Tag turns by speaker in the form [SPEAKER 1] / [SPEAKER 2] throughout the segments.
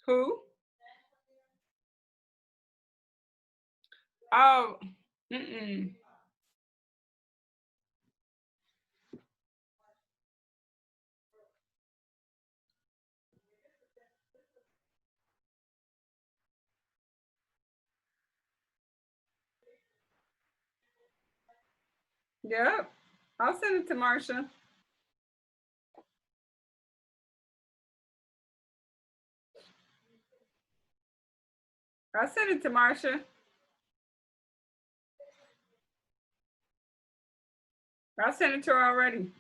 [SPEAKER 1] Who? Oh, mm-mm. Yep. I'll send it to Marsha. I sent it to Marsha. I sent it to her already.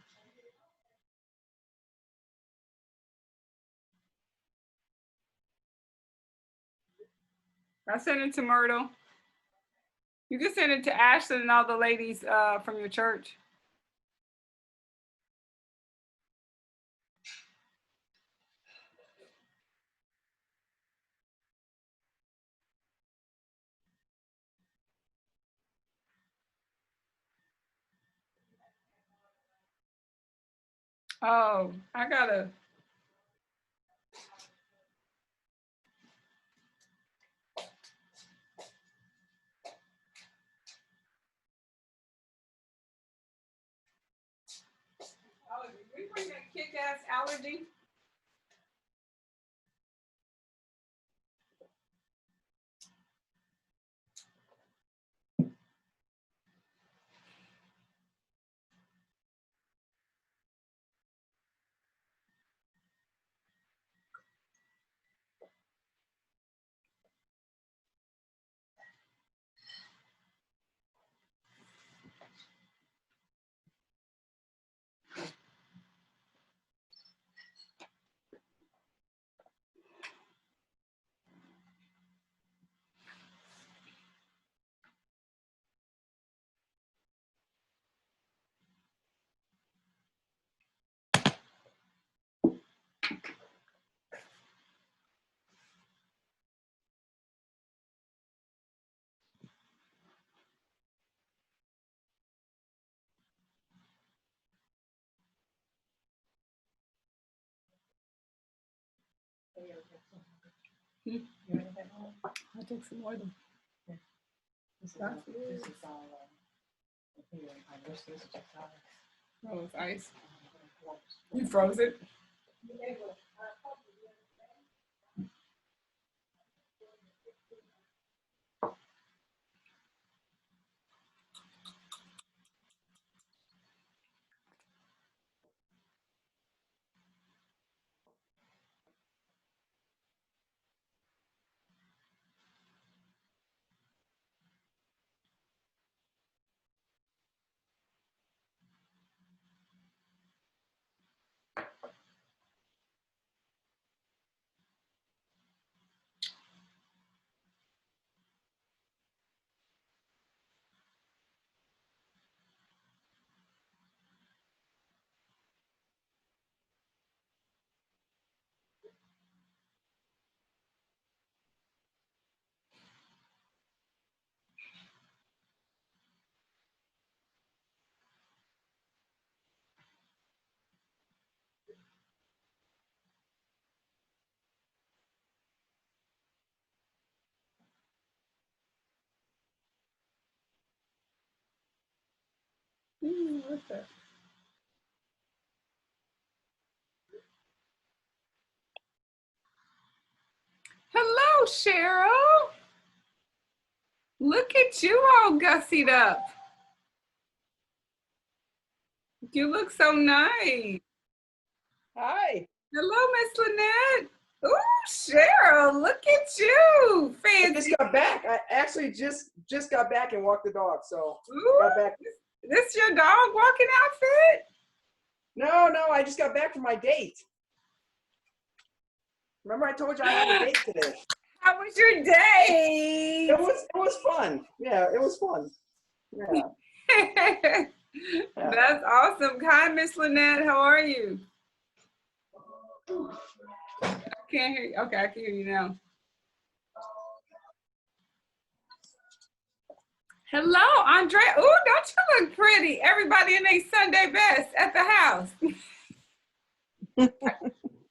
[SPEAKER 1] I sent it to Myrtle. You can send it to Ashley and all the ladies from your church. Oh, I gotta. Oh, did we bring that kick-ass allergy? I'll take some more. Oh, it's ice. You froze it? What's that? Hello, Cheryl. Look at you all gussied up. You look so nice.
[SPEAKER 2] Hi.
[SPEAKER 1] Hello, Miss Lynette. Ooh, Cheryl, look at you.
[SPEAKER 2] I
[SPEAKER 1] Fancy.
[SPEAKER 2] just got back. I actually just got back and walked the dog. So
[SPEAKER 1] Ooh,
[SPEAKER 2] got back.
[SPEAKER 1] This your dog walking outfit?
[SPEAKER 2] No, I just got back from my date. Remember I told you I had a date today.
[SPEAKER 1] How was your day?
[SPEAKER 2] It was fun. Yeah, it was fun. Yeah.
[SPEAKER 1] That's awesome. Hi, Miss Lynette. How are you? I can't hear you. Okay, I can hear you now. Hello, Andrea. Ooh, don't you look pretty? Everybody in their Sunday best at the house.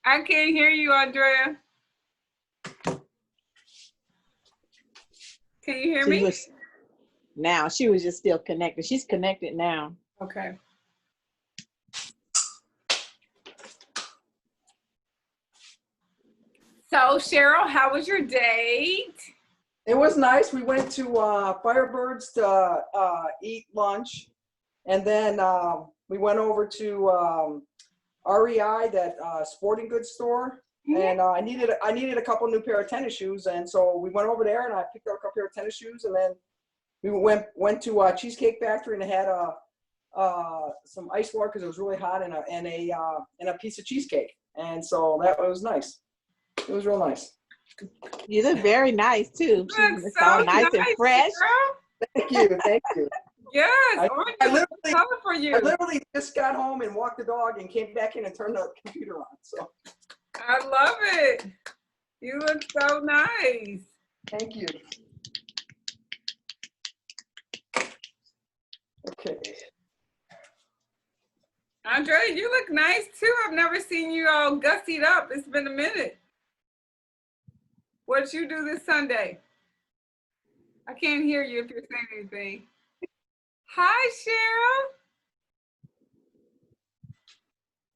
[SPEAKER 1] I can't hear you, Andrea. Can you hear
[SPEAKER 3] She
[SPEAKER 1] me?
[SPEAKER 3] was now. She was just still connected. She's connected now.
[SPEAKER 1] Okay. So Cheryl, how was your date?
[SPEAKER 2] It was nice. We went to Firebirds to eat lunch, and then we went over to REI, that sporting goods store, and I needed a couple new pair of tennis shoes, and so we went over there and I picked up a couple pair of tennis shoes, and then we went to Cheesecake Factory and had some ice water because it was really hot, and a piece of cheesecake, and so that was nice. It was real nice.
[SPEAKER 3] You look very nice too.
[SPEAKER 1] You look
[SPEAKER 3] She's
[SPEAKER 1] so
[SPEAKER 3] all nice and fresh.
[SPEAKER 1] Cheryl.
[SPEAKER 2] Thank you, thank you.
[SPEAKER 1] Yes,
[SPEAKER 2] I
[SPEAKER 1] cover for you.
[SPEAKER 2] I literally just got home and walked the dog and came back in and turned the computer on. So
[SPEAKER 1] I love it. You look so nice.
[SPEAKER 2] thank you. Okay.
[SPEAKER 1] Andrea, you look nice too. I've never seen you all gussied up. It's been a minute. What you do this Sunday? I can't hear you if you're saying anything. Hi, Cheryl.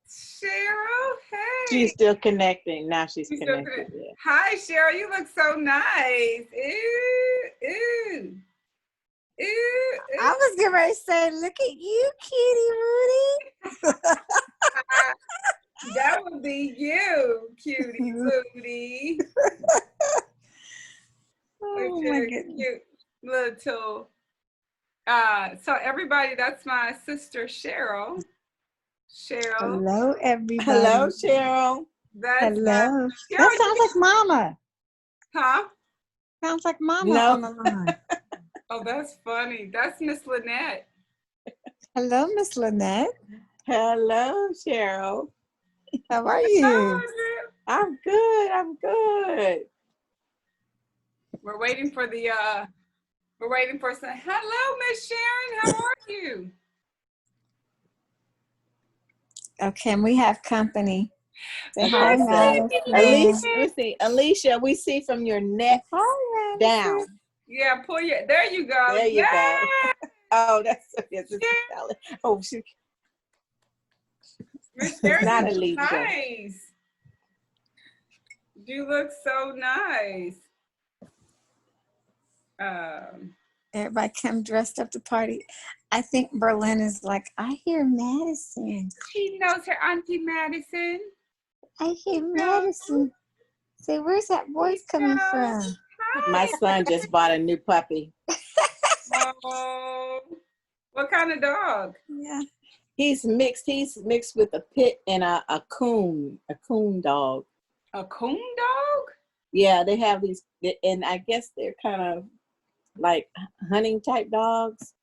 [SPEAKER 1] Cheryl, hey.
[SPEAKER 3] She's still connecting. Now she's
[SPEAKER 1] You still
[SPEAKER 3] connected.
[SPEAKER 1] connect-
[SPEAKER 3] Yeah.
[SPEAKER 1] Hi, Cheryl. You look so nice. Ew, ew. Ew, ew.
[SPEAKER 4] I was getting ready to say, look at you, Kitty Rudy.
[SPEAKER 1] That would be you, cutie booty.
[SPEAKER 4] Oh
[SPEAKER 1] With
[SPEAKER 4] my
[SPEAKER 1] your
[SPEAKER 4] goodness.
[SPEAKER 1] cute little. So everybody, that's my sister Cheryl. Cheryl.
[SPEAKER 4] Hello, everybody.
[SPEAKER 3] Hello, Cheryl.
[SPEAKER 1] That's
[SPEAKER 4] Hello.
[SPEAKER 1] Cheryl,
[SPEAKER 4] That sounds like Mama.
[SPEAKER 1] huh?
[SPEAKER 4] Sounds like Mama
[SPEAKER 3] No.
[SPEAKER 4] on the line.
[SPEAKER 1] Oh, that's funny. That's Miss Lynette.
[SPEAKER 4] Hello, Miss Lynette.
[SPEAKER 3] Hello, Cheryl.
[SPEAKER 4] How are
[SPEAKER 1] Oh,
[SPEAKER 4] you?
[SPEAKER 3] I'm good. I'm good.
[SPEAKER 1] we're waiting for the we're waiting for some. Hello, Miss Sharon. How are you?
[SPEAKER 4] Okay, and we have company. Say
[SPEAKER 3] Okay,
[SPEAKER 4] hi,
[SPEAKER 3] so
[SPEAKER 4] Madison.
[SPEAKER 3] Alicia, we see Alicia. We see from your neck
[SPEAKER 4] Hi,
[SPEAKER 3] down.
[SPEAKER 4] Madison.
[SPEAKER 1] Yeah, pull your. There you go.
[SPEAKER 3] There you
[SPEAKER 1] Yes!
[SPEAKER 3] go. Oh, that's yes. It's Ellen. Oh, she.
[SPEAKER 1] Miss Sharon,
[SPEAKER 3] Not
[SPEAKER 1] you look
[SPEAKER 3] Alicia.
[SPEAKER 1] nice. You look so nice.
[SPEAKER 4] Everybody come dressed up to party. I think Berlin is like, I hear Madison.
[SPEAKER 1] She knows her Auntie Madison.
[SPEAKER 4] I hear Madison. Say, where's that voice coming from?
[SPEAKER 3] My son just bought a new puppy.
[SPEAKER 1] Oh, what kind of dog?
[SPEAKER 4] Yeah.
[SPEAKER 3] He's mixed with a pit and a coon dog.
[SPEAKER 1] A coon dog?
[SPEAKER 3] Yeah, they have these, and I guess they're kind of like hunting type dogs.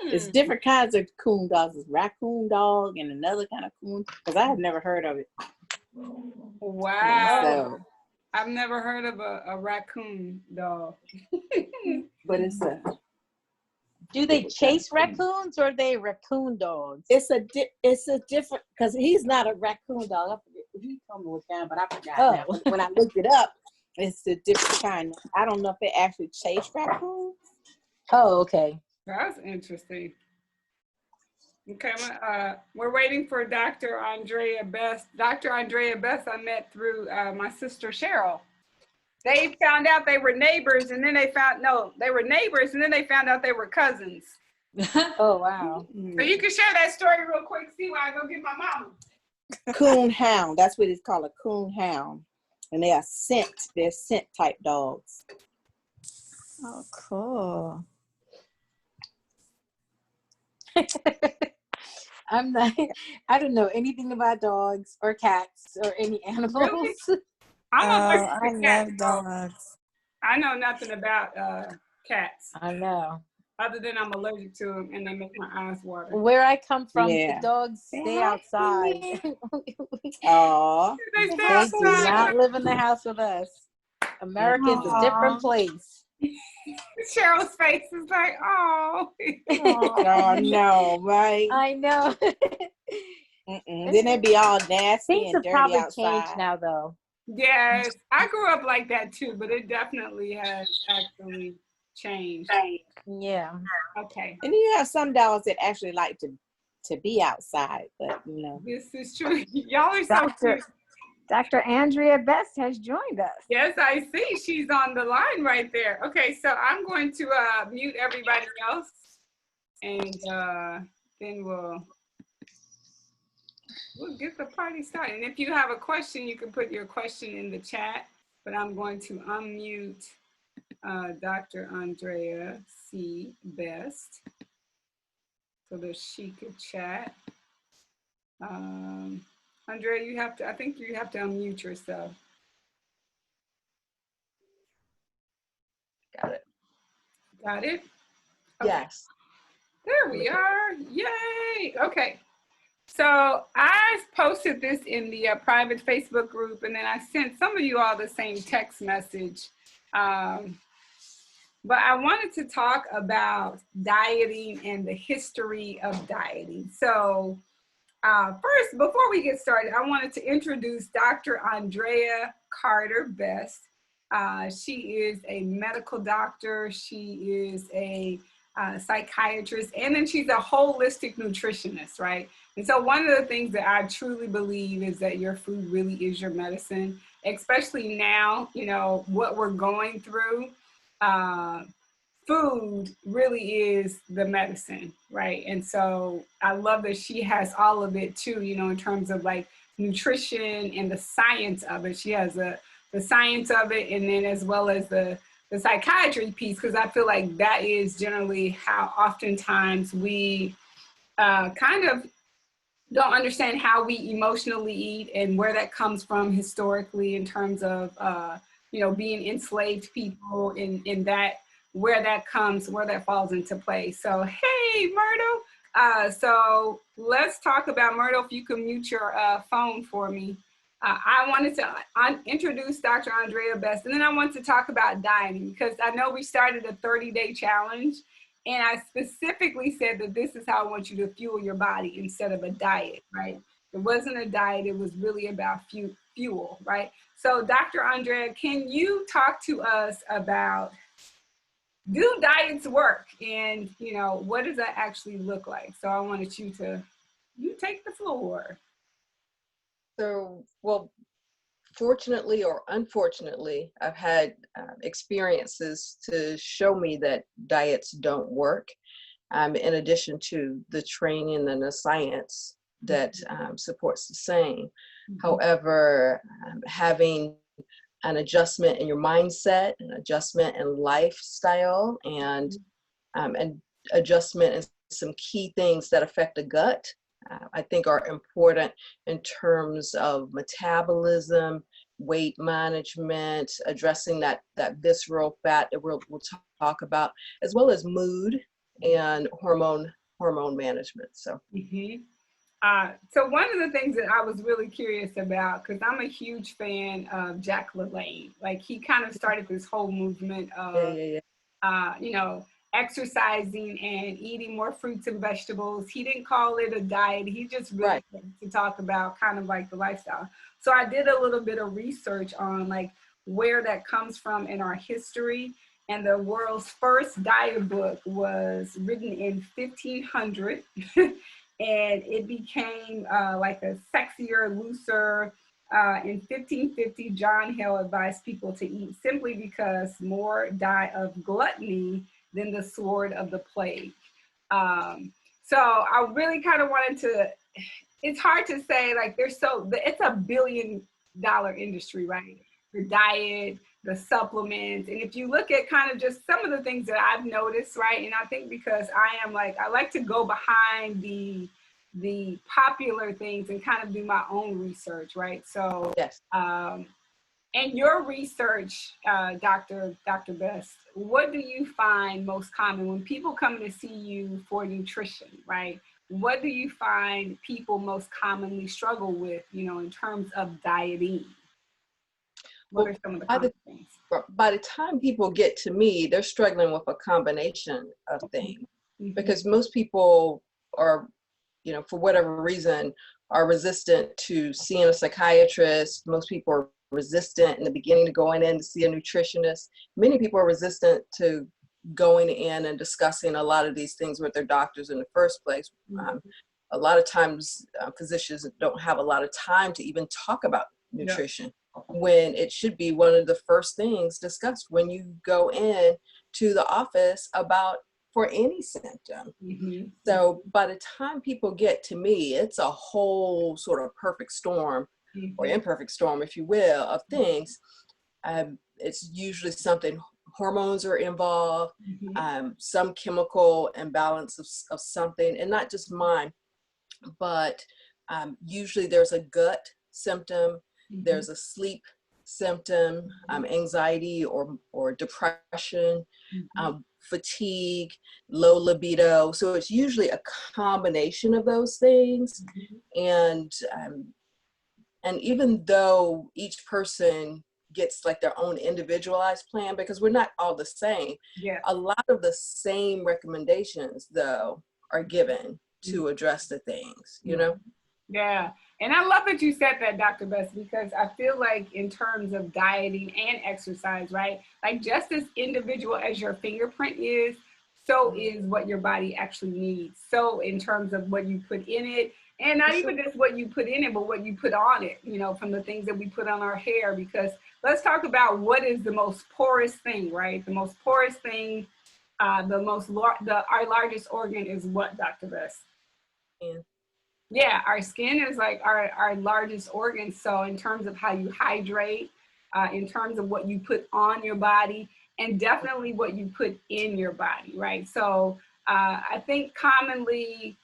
[SPEAKER 3] It's different kinds of coon dogs. It's raccoon dog and another kind of coon, because I had never heard of it.
[SPEAKER 1] Wow.
[SPEAKER 3] So,
[SPEAKER 1] I've never heard of a raccoon dog.
[SPEAKER 3] but it's a.
[SPEAKER 5] Do they chase raccoons or are they raccoon dogs?
[SPEAKER 3] It's a different, because he's not a raccoon dog. I forget, he told me what kind, but I forgot now. When I looked it up, it's a different kind. I don't know if they actually chase raccoons.
[SPEAKER 5] Oh, okay.
[SPEAKER 1] That's interesting. Okay, we're waiting for Dr. Andrea Best. Dr. Andrea Best I met through my sister Cheryl. They found out they were neighbors, and then they found out they were cousins.
[SPEAKER 5] Oh, wow.
[SPEAKER 1] So you can share that story real quick. See why I go get my mama.
[SPEAKER 3] Coon hound. That's what it's called, a coon hound. And they are scent. They're scent type dogs.
[SPEAKER 4] Oh, cool.
[SPEAKER 5] I don't know anything about dogs or cats or any animals.
[SPEAKER 1] Really? I'm
[SPEAKER 4] I
[SPEAKER 1] allergic to cats.
[SPEAKER 4] love dogs.
[SPEAKER 1] I know nothing about cats,
[SPEAKER 5] I know.
[SPEAKER 1] other than I'm allergic to them and they make my eyes water.
[SPEAKER 5] Where I come from,
[SPEAKER 3] Yeah.
[SPEAKER 5] the dogs stay outside.
[SPEAKER 3] Aww.
[SPEAKER 1] They stay
[SPEAKER 5] They do
[SPEAKER 1] outside.
[SPEAKER 5] not live in the house with us. America is a different place.
[SPEAKER 1] Cheryl's face is like, oh.
[SPEAKER 3] Oh no, right?
[SPEAKER 5] I know.
[SPEAKER 3] Then they be all nasty
[SPEAKER 5] Things
[SPEAKER 3] and
[SPEAKER 5] have
[SPEAKER 3] dirty
[SPEAKER 5] probably
[SPEAKER 3] outside.
[SPEAKER 5] changed now, though.
[SPEAKER 1] Yes, I grew up like that too, but it definitely has actually changed.
[SPEAKER 5] Yeah.
[SPEAKER 1] Okay.
[SPEAKER 3] And you have some dogs that actually like to be outside, but you know.
[SPEAKER 1] This is true. Y'all are so
[SPEAKER 4] Dr.
[SPEAKER 1] cute.
[SPEAKER 4] Dr. Andrea Best has joined us.
[SPEAKER 1] Yes, I see. She's on the line right there. Okay, so I'm going to mute everybody else, and then we'll get the party started. And if you have a question, you can put your question in the chat, but I'm going to unmute Dr. Andrea C. Best so that she could chat. Andrea, I think you have to unmute yourself.
[SPEAKER 6] Got it.
[SPEAKER 1] Got it? Okay.
[SPEAKER 6] Yes.
[SPEAKER 1] There we are. Yay. Okay. So I posted this in the private Facebook group, and then I sent some of you all the same text message. But I wanted to talk about dieting and the history of dieting. So first, before we get started, I wanted to introduce Dr. Andrea Carter Best. She is a medical doctor. She is a psychiatrist, and then she's a holistic nutritionist, right? And so one of the things that I truly believe is that your food really is your medicine, especially now, you know, what we're going through. Food really is the medicine, right? And so I love that she has all of it too, you know, in terms of like nutrition and the science of it. She has the science of it, and then as well as the psychiatry piece, because I feel like that is generally how oftentimes we kind of don't understand how we emotionally eat and where that comes from historically in terms of, you know, being enslaved people in that, where that falls into place. So, hey, Myrtle. So let's talk about, Myrtle, if you can mute your phone for me. I wanted to introduce Dr. Andrea Best, and then I want to talk about dieting, because I know we started a 30-day challenge, and I specifically said that this is how I want you to fuel your body instead of a diet, right? It wasn't a diet, it was really about fuel, right? So Dr. Andrea, can you talk to us about, do diets work? And, you know, what does that actually look like? So I wanted you take the floor.
[SPEAKER 6] So, well, fortunately or unfortunately, I've had experiences to show me that diets don't work, in addition to the training and the science that supports the same. However, having an adjustment in your mindset, an adjustment in lifestyle, and adjustment in some key things that affect the gut, I think are important in terms of metabolism, weight management, addressing that visceral fat that we'll talk about, as well as mood and hormone management. So.
[SPEAKER 1] So one of the things that I was really curious about, because I'm a huge fan of Jack LaLanne, like he kind of started this whole movement of, you know, exercising and eating more fruits and vegetables. He didn't call it a diet. He just really wanted to talk about kind of like the lifestyle. So I did a little bit of research on like where that comes from in our history. And the world's first diet book was written in 1500. And it became like a sexier, looser. In 1550, John Hale advised people to eat simply because more die of gluttony than the sword of the plague. So I really kind of wanted to, it's hard to say, like it's a $1 billion industry, right? The diet, the supplements. And if you look at kind of just some of the things that I've noticed, right? And I think because I like to go behind the popular things and kind of do my own research, right? So,
[SPEAKER 6] yes.
[SPEAKER 1] And your research, Dr. Best, what do you find most common when people come to see you for nutrition, right? What do you find people most commonly struggle with, you know, in terms of dieting? What are some of the common things?
[SPEAKER 6] By the time people get to me, they're struggling with a combination of things, because most people are, you know, for whatever reason, are resistant to seeing a psychiatrist. Most people are resistant in the beginning to going in to see a nutritionist. Many people are resistant to going in and discussing a lot of these things with their doctors in the first place. A lot of times physicians don't have a lot of time to even talk about nutrition, when it should be one of the first things discussed when you go in to the office for any symptom. So by the time people get to me, it's a whole sort of perfect storm or imperfect storm, if you will, of things. It's usually something, hormones are involved, some chemical imbalance of something, and not just mine, but usually there's a gut symptom, there's a sleep symptom, anxiety or depression, fatigue, low libido. So it's usually a combination of those things. And even though each person gets like their own individualized plan, because we're not all the same, a lot of the same recommendations though are given to address the things, you know?
[SPEAKER 1] Yeah. And I love that you said that, Dr. Bess, because I feel like in terms of dieting and exercise, right? Like just as individual as your fingerprint is, so is what your body actually needs. So in terms of what you put in it, and not even just what you put in it, but what you put on it, you know, from the things that we put on our hair, because let's talk about what is the most porous thing, right? The most porous thing, our largest organ is what, Dr. Bess? Yeah, our skin is like our largest organ. So in terms of how you hydrate, in terms of what you put on your body, and definitely what you put in your body, right? So I think commonly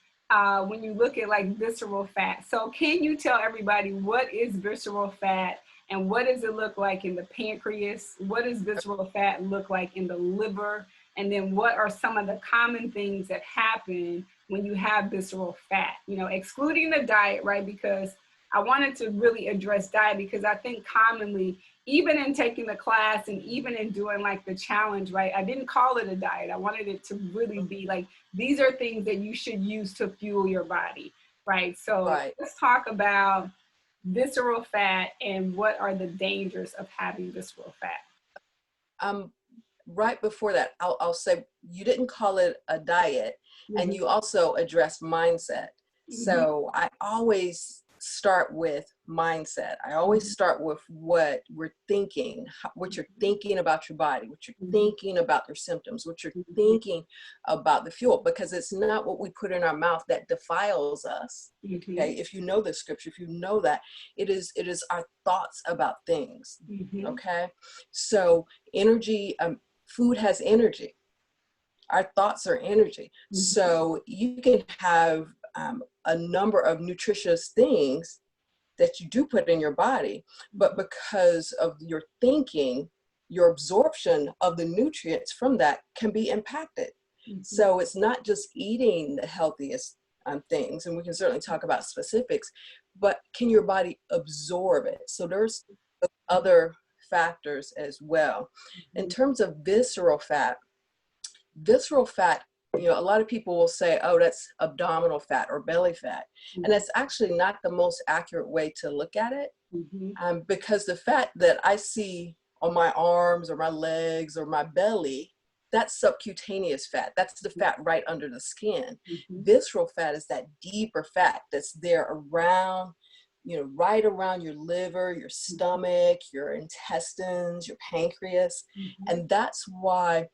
[SPEAKER 1] when you look at like visceral fat, so can you tell everybody what is visceral fat and what does it look like in the pancreas? What does visceral fat look like in the liver? And then what are some of the common things that happen when you have visceral fat, you know, excluding the diet, right? Because I wanted to really address diet, because I think commonly, even in taking the class and even in doing like the challenge, right? I didn't call it a diet. I wanted it to really be like, these are things that you should use to fuel your body, right? So let's talk about visceral fat and what are the dangers of having visceral fat.
[SPEAKER 6] Right before that, I'll say you didn't call it a diet, and you also address mindset. So I always start with mindset. I always start with what we're thinking, what you're thinking about your body, what you're thinking about your symptoms, what you're thinking about the fuel, because it's not what we put in our mouth that defiles us. Okay, if you know the scripture, if you know that, it is our thoughts about things. Okay, so energy, food has energy. Our thoughts are energy. So you can have a number of nutritious things that you do put in your body, but because of your thinking, your absorption of the nutrients from that can be impacted. So it's not just eating the healthiest things, and we can certainly talk about specifics, but can your body absorb it? So there's other factors as well. In terms of visceral fat, you know, a lot of people will say, oh, that's abdominal fat or belly fat. And that's actually not the most accurate way to look at it, because the fat that I see on my arms or my legs or my belly, that's subcutaneous fat. That's the fat right under the skin. Visceral fat is that deeper fat that's there around, you know, right around your liver, your stomach, your intestines, your pancreas. And that's why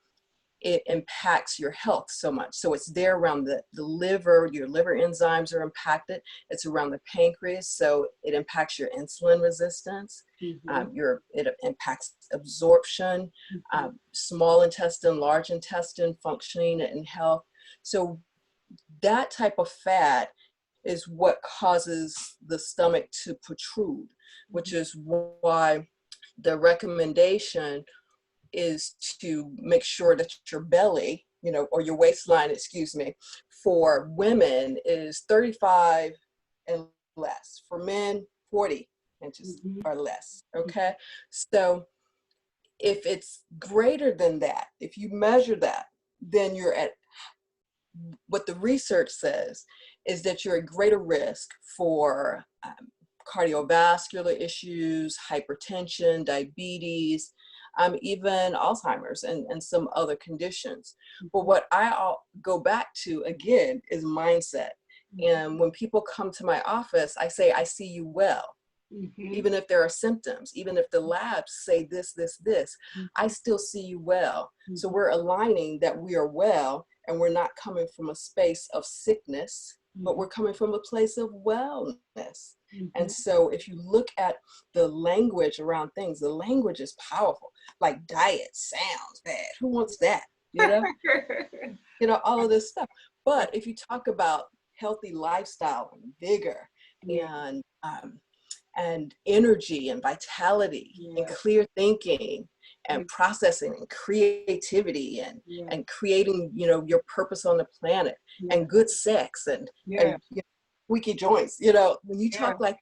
[SPEAKER 6] it impacts your health so much. So it's there around the liver, your liver enzymes are impacted. It's around the pancreas, so it impacts your insulin resistance. It impacts absorption, small intestine, large intestine functioning and health. So that type of fat is what causes the stomach to protrude, which is why the recommendation is to make sure that your belly, you know, or your waistline, excuse me, for women is 35 and less. For men, 40 inches or less, okay? So if it's greater than that, if you measure that, then you're at, what the research says is that you're at greater risk for cardiovascular issues, hypertension, diabetes, even Alzheimer's and some other conditions. But what I'll go back to again is mindset. And when people come to my office, I say, I see you well. Even if there are symptoms, even if the labs say this, I still see you well. So we're aligning that we are well, and we're not coming from a space of sickness, but we're coming from a place of wellness. And so if you look at the language around things, the language is powerful. Like diet sounds bad. Who wants that? You know, all of this stuff. But if you talk about healthy lifestyle and vigor and energy and vitality and clear thinking and processing and creativity and creating, your purpose on the planet and good sex and squeaky joints, when you talk like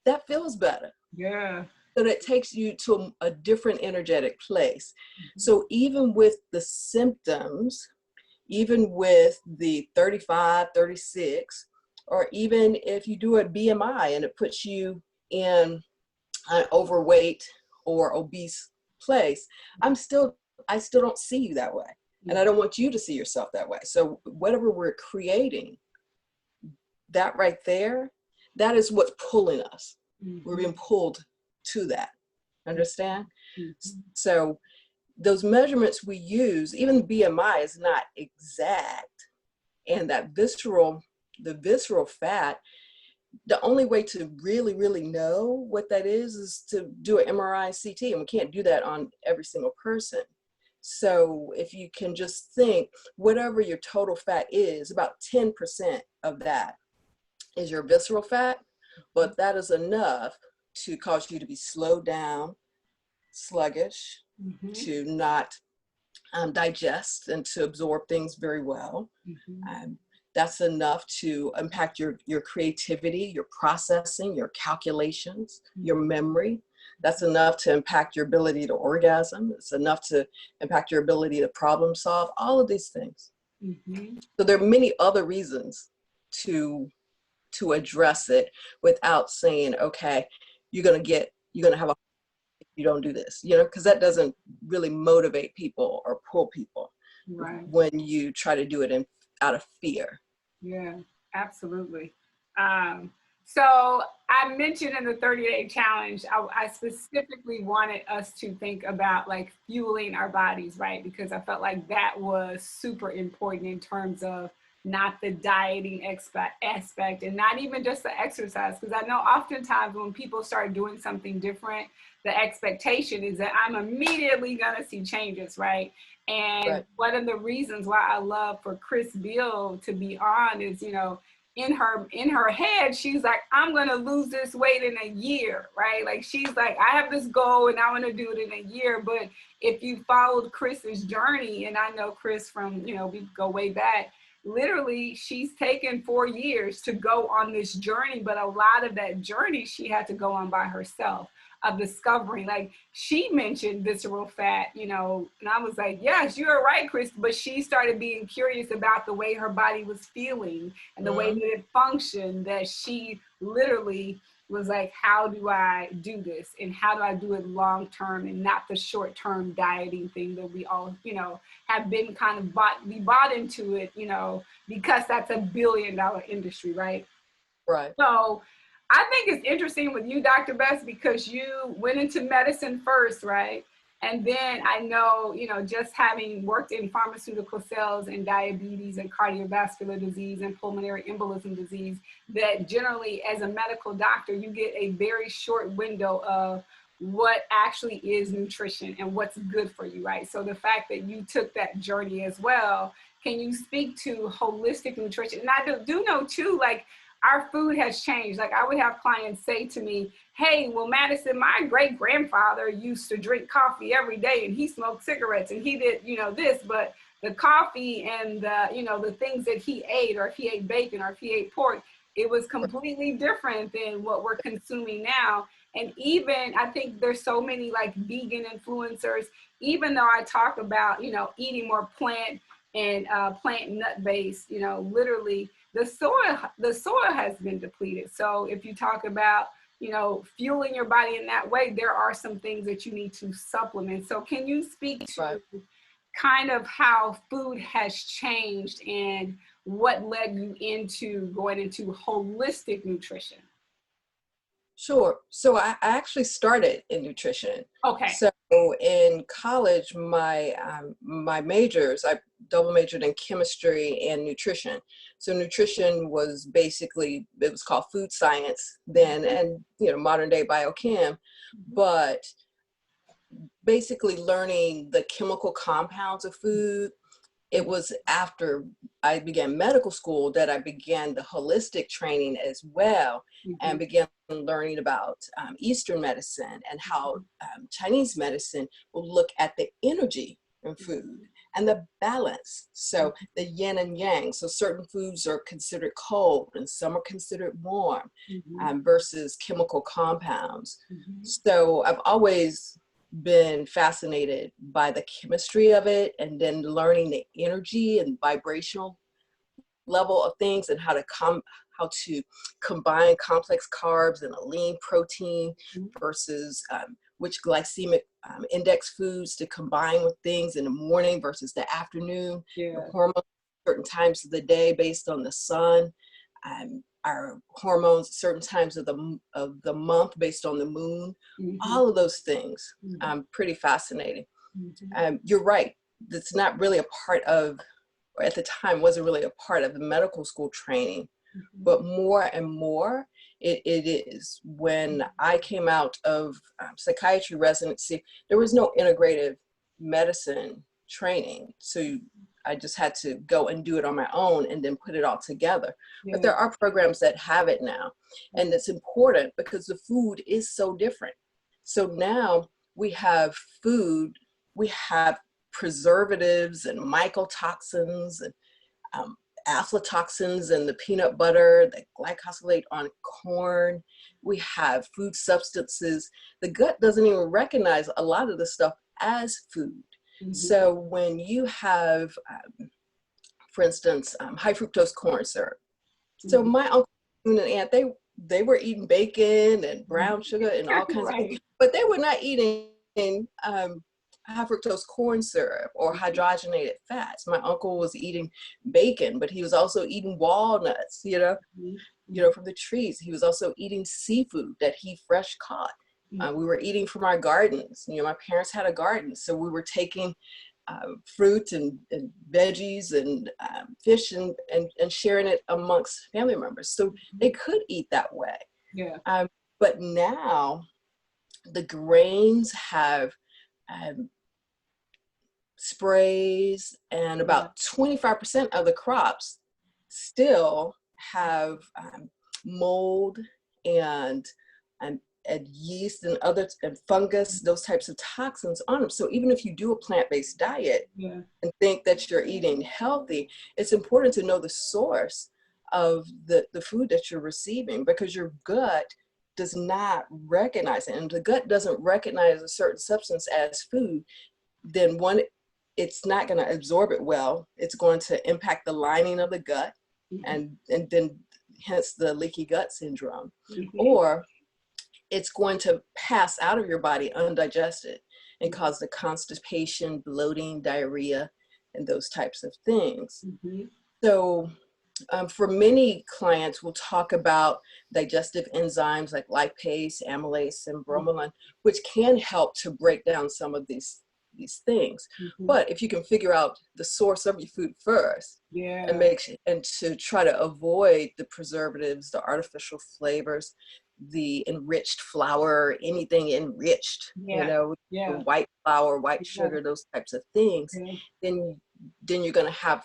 [SPEAKER 6] that feels better.
[SPEAKER 1] Yeah.
[SPEAKER 6] So that takes you to a different energetic place. So even with the symptoms, even with the 35, 36, or even if you do a BMI and it puts you in an overweight or obese place, I still don't see you that way. And I don't want you to see yourself that way. So whatever we're creating, that right there, that is what's pulling us. We're being pulled to that. Understand? So those measurements we use, even BMI is not exact. And that the visceral fat, the only way to really, really know what that is to do an MRI CT, and we can't do that on every single person. So if you can just think, whatever your total fat is, about 10% of that is your visceral fat, but that is enough to cause you to be slowed down, sluggish, to not digest and to absorb things very well. That's enough to impact your creativity, your processing, your calculations, your memory. That's enough to impact your ability to orgasm. It's enough to impact your ability to problem solve, all of these things. So there are many other reasons to address it without saying, okay, you're going to have a, if you don't do this, because that doesn't really motivate people or pull people when you try to do it out of fear.
[SPEAKER 1] Yeah, absolutely. So I mentioned in the 30-day challenge, I specifically wanted us to think about like fueling our bodies, right? Because I felt like that was super important in terms of not the dieting aspect and not even just the exercise. Because I know oftentimes when people start doing something different, the expectation is that I'm immediately gonna see changes, right? And one of the reasons why I love for Chris Beall to be on is, in her head, she's like, I'm gonna lose this weight in a year, right? Like she's like, I have this goal and I wanna do it in a year. But if you followed Chris's journey, and I know Chris from, we go way back, literally she's taken 4 years to go on this journey, but a lot of that journey she had to go on by herself, of discovering, like she mentioned visceral fat, and I was like, yes, you're right, Chris, but she started being curious about the way her body was feeling and the way that it functioned, that she literally was like, how do I do this? And how do I do it long-term and not the short-term dieting thing that we all, have been kind of bought into it, because that's $1 billion industry, right?
[SPEAKER 6] Right.
[SPEAKER 1] So I think it's interesting with you, Dr. Bess, because you went into medicine first, right? And then I know, just having worked in pharmaceutical sales and diabetes and cardiovascular disease and pulmonary embolism disease, that generally as a medical doctor, you get a very short window of what actually is nutrition and what's good for you, right? So the fact that you took that journey as well, can you speak to holistic nutrition? And I do know too, like, our food has changed. Like I would have clients say to me, hey, well, Madison, my great grandfather used to drink coffee every day and he smoked cigarettes and he did, this, but the coffee and the things that he ate, or if he ate bacon or if he ate pork, it was completely different than what we're consuming now. And even, I think there's so many like vegan influencers, even though I talk about, eating more plant and plant nut based, literally the soil has been depleted. So if you talk about, you know, fueling your body in that way, there are some things that you need to supplement. So can you speak to kind of how food has changed and what led you into going into holistic nutrition?
[SPEAKER 6] Sure. So I actually started in nutrition.
[SPEAKER 1] Okay.
[SPEAKER 6] So in college, my majors, I double majored in chemistry and nutrition. So nutrition was basically, it was called food science then, and you know, modern day biochem, but basically learning the chemical compounds of food. It was after I began medical school that I began the holistic training as well, and began learning about Eastern medicine and how Chinese medicine will look at the energy in food and the balance. So the yin and yang. So certain foods are considered cold and some are considered warm versus chemical compounds. So I've always been fascinated by the chemistry of it, and then learning the energy and vibrational level of things, and how to combine complex carbs and a lean protein versus which glycemic index foods to combine with things in the morning versus the afternoon. The hormones certain times of the day based on the sun. Our hormones certain times of the month based on the moon. All of those things, pretty fascinating. You're right. It's not really a part of, or at the time wasn't really a part of the medical school training, but more and more it is. When I came out of psychiatry residency, there was no integrative medicine training. So I just had to go and do it on my own and then put it all together. But there are programs that have it now. And it's important because the food is so different. So now we have food, we have preservatives and mycotoxins and aflatoxins in the peanut butter, the glycosylate on corn. We have food substances. The gut doesn't even recognize a lot of the stuff as food. So when you have, for instance, high fructose corn syrup. So my uncle and aunt, they were eating bacon and brown sugar and all kinds of things, but they were not eating high fructose corn syrup or hydrogenated fats. My uncle was eating bacon, but he was also eating walnuts, you know, from the trees. He was also eating seafood that he fresh caught. We were eating from our gardens. You know, my parents had a garden, so we were taking fruit and veggies and fish and sharing it amongst family members. So they could eat that way. But now the grains have sprays, and about 25% of the crops still have mold and yeast and other and fungus, those types of toxins on them. So even if you do a plant-based diet and think that you're eating healthy, it's important to know the source of the food that you're receiving, because your gut does not recognize it. And the gut doesn't recognize a certain substance as food, then one, it's not going to absorb it well. It's going to impact the lining of the gut, and then hence the leaky gut syndrome. Or it's going to pass out of your body undigested and cause the constipation, bloating, diarrhea, and those types of things. So for many clients, we'll talk about digestive enzymes like lipase, amylase, and bromelain, which can help to break down some of these things. But if you can figure out the source of your food first, and to try to avoid the preservatives, the artificial flavors, the enriched flour, anything enriched, you know, the white flour, white sugar, those types of things, then you're going to have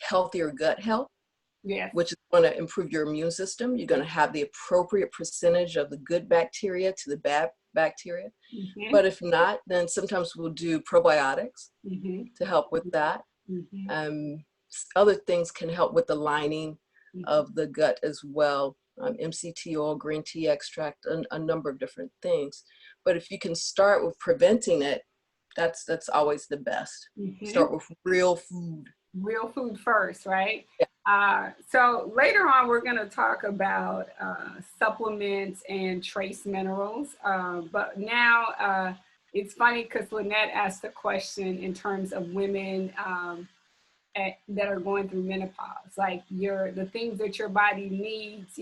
[SPEAKER 6] healthier gut health, which is going to improve your immune system. You're going to have the appropriate percentage of the good bacteria to the bad bacteria. But if not, then sometimes we'll do probiotics to help with that. Other things can help with the lining of the gut as well. MCT oil, green tea extract, a number of different things. But if you can start with preventing it, that's always the best. Start with real food.
[SPEAKER 1] Real food first, right? So later on, we're going to talk about supplements and trace minerals. But now it's funny because Lynette asked a question in terms of women that are going through menopause, like the things that your body needs,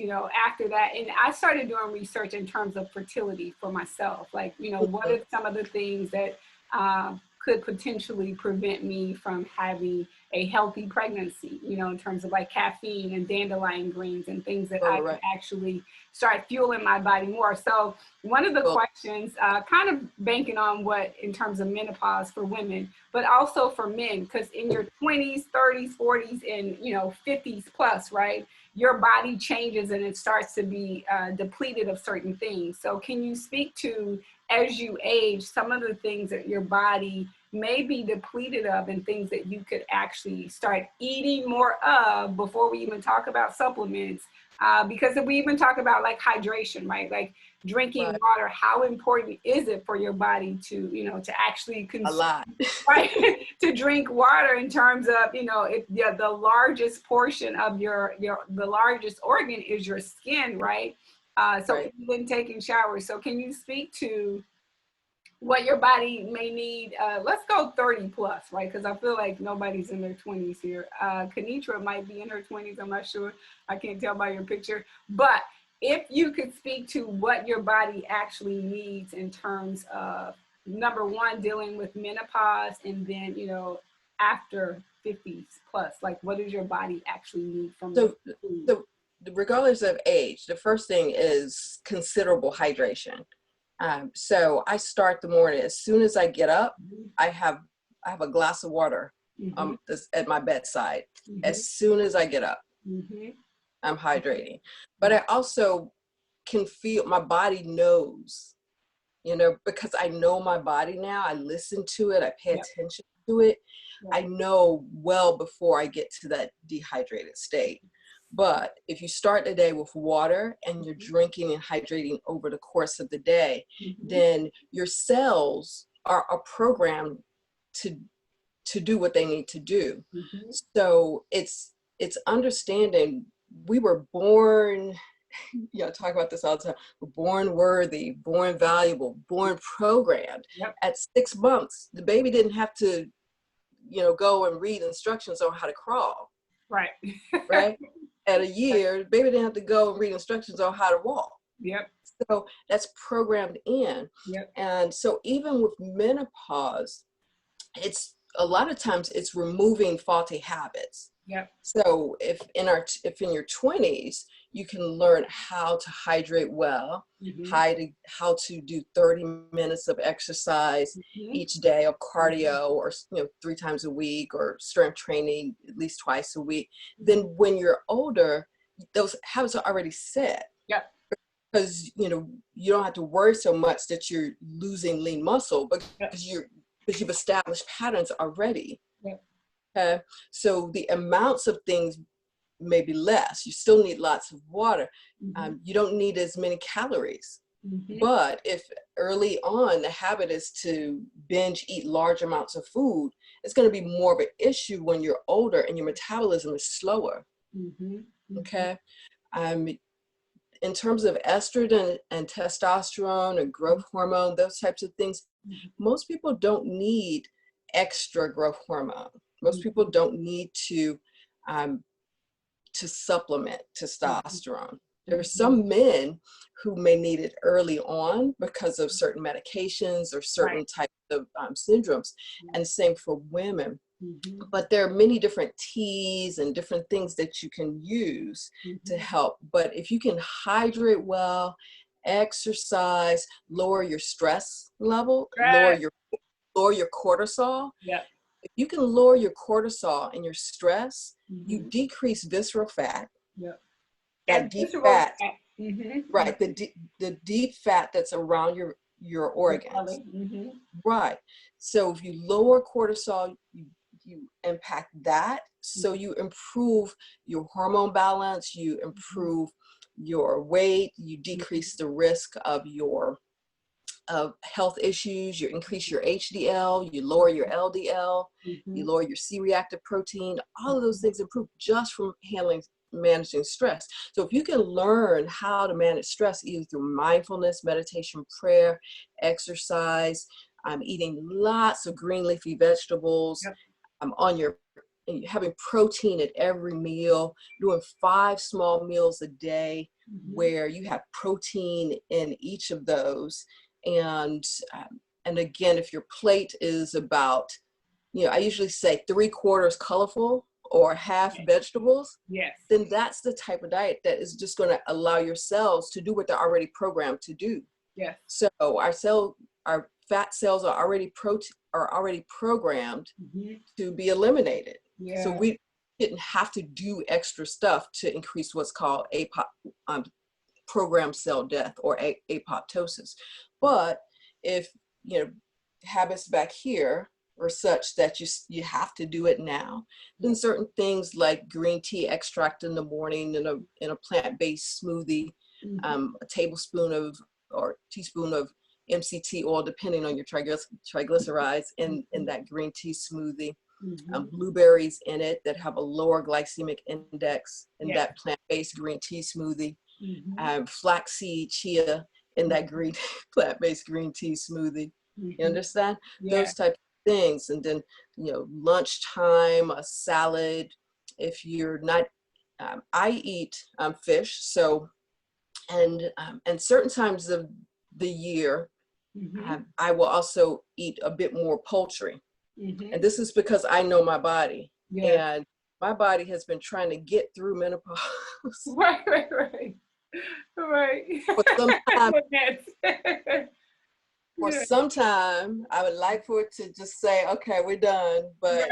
[SPEAKER 1] after that. And I started doing research in terms of fertility for myself. Like, what are some of the things that could potentially prevent me from having a healthy pregnancy, in terms of like caffeine and dandelion greens and things that I can actually start fueling my body more. So one of the questions, kind of banking on what in terms of menopause for women, but also for men, because in your 20s, 30s, 40s, and 50s plus, right, your body changes and it starts to be depleted of certain things. So can you speak to, as you age, some of the things that your body may be depleted of and things that you could actually start eating more of before we even talk about supplements? Because if we even talk about like hydration, right? Like drinking water, how important is it for your body to, to actually consume,
[SPEAKER 6] A lot.
[SPEAKER 1] right? To drink water in terms of, if the largest portion of the largest organ is your skin, right? So even taking showers. So can you speak to what your body may need? Let's go 30 plus, right? Because I feel like nobody's in their 20s here. Kenitra might be in her 20s. I'm not sure. I can't tell by your picture. But if you could speak to what your body actually needs in terms of, number one, dealing with menopause, and then, after 50s plus, like what does your body actually need from
[SPEAKER 6] So regardless of age, the first thing is considerable hydration. So I start the morning, as soon as I get up, I have a glass of water at my bedside. As soon as I get up, I'm hydrating. But I also can feel, my body knows, because I know my body now. I listen to it, I pay attention to it. I know well before I get to that dehydrated state. But if you start the day with water and you're drinking and hydrating over the course of the day, then your cells are programmed to do what they need to do. So it's understanding we were born, talk about this all the time, we're born worthy, born valuable, born programmed. At 6 months, the baby didn't have to, go and read instructions on how to crawl. Right. At a year, the baby didn't have to go and read instructions on how to walk. So that's programmed in. And so even with menopause, it's a lot of times it's removing faulty habits. So if in your 20s, you can learn how to hydrate well, how to do 30 minutes of exercise each day, or cardio, or 3 times a week, or strength training at least twice a week. Then when you're older, those habits are already set. Because you don't have to worry so much that you're losing lean muscle, because you've established patterns already. So the amounts of things may be less. You still need lots of water. You don't need as many calories. But if early on the habit is to binge eat large amounts of food, it's going to be more of an issue when you're older and your metabolism is slower. Okay. In terms of estrogen and testosterone and growth hormone, those types of things, most people don't need extra growth hormone. Most people don't need to supplement testosterone. There are some men who may need it early on because of certain medications or certain types of syndromes, and same for women. But there are many different teas and different things that you can use to help. But if you can hydrate well, exercise, lower your stress level, lower your cortisol. If you can lower your cortisol and your stress, you decrease visceral fat. That deep fat, right? The deep fat that's around your organs, right? So if you lower cortisol, you impact that. So you improve your hormone balance, you improve your weight, you decrease the risk of your health issues. You increase your HDL, you lower your LDL, you lower your C-reactive protein. All of those things improve just from managing stress. So if you can learn how to manage stress either through mindfulness, meditation, prayer, exercise, eating lots of green leafy vegetables, having protein at every meal, doing 5 small meals a day where you have protein in each of those. And again, if your plate is about, I usually say 3/4 colorful or half vegetables, then that's the type of diet that is just going to allow your cells to do what they're already programmed to do. So our fat cells are already programmed to be eliminated. So we didn't have to do extra stuff to increase what's called programmed cell death or apoptosis. But if habits back here are such that you have to do it now, then certain things like green tea extract in the morning in a plant-based smoothie, a tablespoon or teaspoon of MCT oil, depending on your triglycerides in that green tea smoothie, blueberries in it that have a lower glycemic index in that plant-based green tea smoothie, flaxseed, chia in that plant-based green tea smoothie. You understand? Those types of things. And then, lunchtime, a salad. If you're not, I eat fish. So, and certain times of the year, I will also eat a bit more poultry. And this is because I know my body. And my body has been trying to get through menopause.
[SPEAKER 1] Right.
[SPEAKER 6] For some time, I would like for it to just say, okay, we're done. But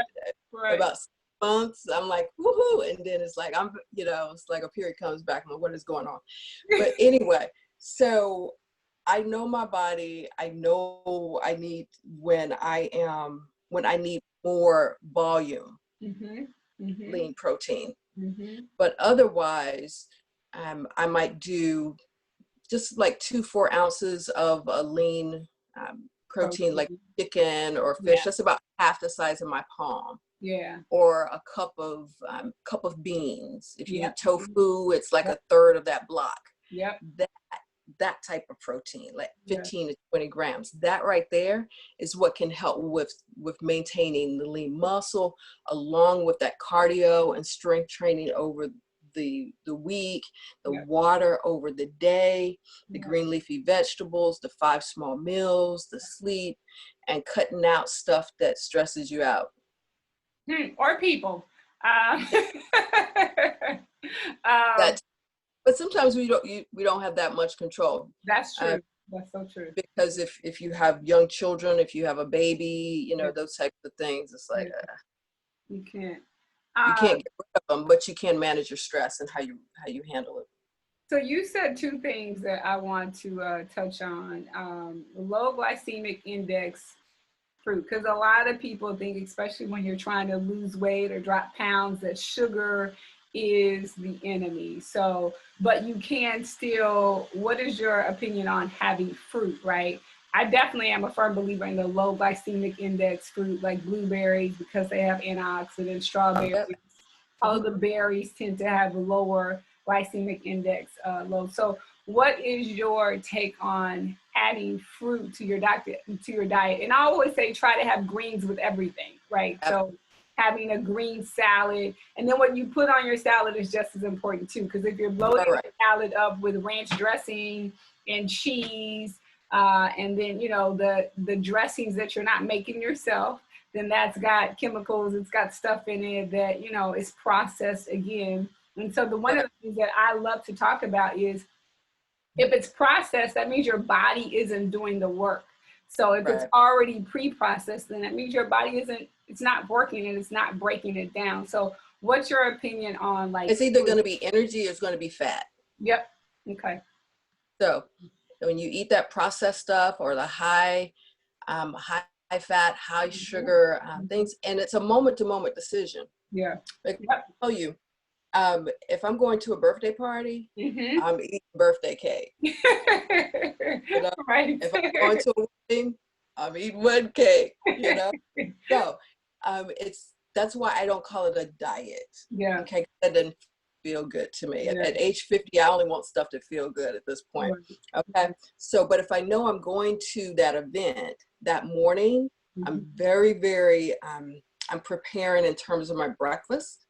[SPEAKER 6] about 6 months, I'm like, woohoo. And then it's like, it's like a period comes back. I'm like, what is going on? But anyway, so I know my body. I know I need when I need more volume, lean protein. But otherwise, I might do just like 2-4 ounces of a lean protein, like chicken or fish. That's about half the size of my palm. Or a cup of beans. If you eat tofu, it's like 1/3 of that block. That type of protein, like 15 to 20 grams. That right there is what can help with maintaining the lean muscle, along with that cardio and strength training over the week, the water over the day, the green leafy vegetables, the 5 small meals, the sleep, and cutting out stuff that stresses you out.
[SPEAKER 1] Or people.
[SPEAKER 6] But sometimes we don't have that much control.
[SPEAKER 1] That's true. That's so true.
[SPEAKER 6] Because if you have young children, if you have a baby, those types of things, it's like
[SPEAKER 1] you can't.
[SPEAKER 6] You can't get rid of them, but you can manage your stress and how you handle it.
[SPEAKER 1] So you said 2 things that I want to touch on. Low glycemic index fruit, because a lot of people think, especially when you're trying to lose weight or drop pounds, that sugar is the enemy. So, but you can still, what is your opinion on having fruit, right? I definitely am a firm believer in the low glycemic index fruit, like blueberries, because they have antioxidants, strawberries. All of the berries tend to have a lower glycemic index load. So what is your take on adding fruit to your diet? And I always say, try to have greens with everything, right? So having a green salad, and then what you put on your salad is just as important too, because if you're loading the salad up with ranch dressing and cheese, and then the dressings that you're not making yourself, then that's got chemicals, it's got stuff in it that is processed again. And so one of the things that I love to talk about is, if it's processed, that means your body isn't doing the work. So if it's already pre-processed, then that means your body it's not working and it's not breaking it down. So what's your opinion on, like,
[SPEAKER 6] it's either going to be energy or it's going to be fat.
[SPEAKER 1] Okay.
[SPEAKER 6] So when you eat that processed stuff or the high fat, high sugar things, and it's a moment to moment decision.
[SPEAKER 1] I
[SPEAKER 6] tell you, If I'm going to a birthday party,
[SPEAKER 1] Mhm.
[SPEAKER 6] I'm eating birthday cake. You know,
[SPEAKER 1] Right.
[SPEAKER 6] if I'm going to a wedding, I'm eating wedding cake, you know? So that's why I don't call it a diet.
[SPEAKER 1] Yeah.
[SPEAKER 6] Okay, 'cause that doesn't feel good to me.
[SPEAKER 1] Yeah.
[SPEAKER 6] At age 50, I only want stuff to feel good at this point. Okay, so but if I know I'm going to that event that morning, I'm very, very, I'm preparing in terms of my breakfast.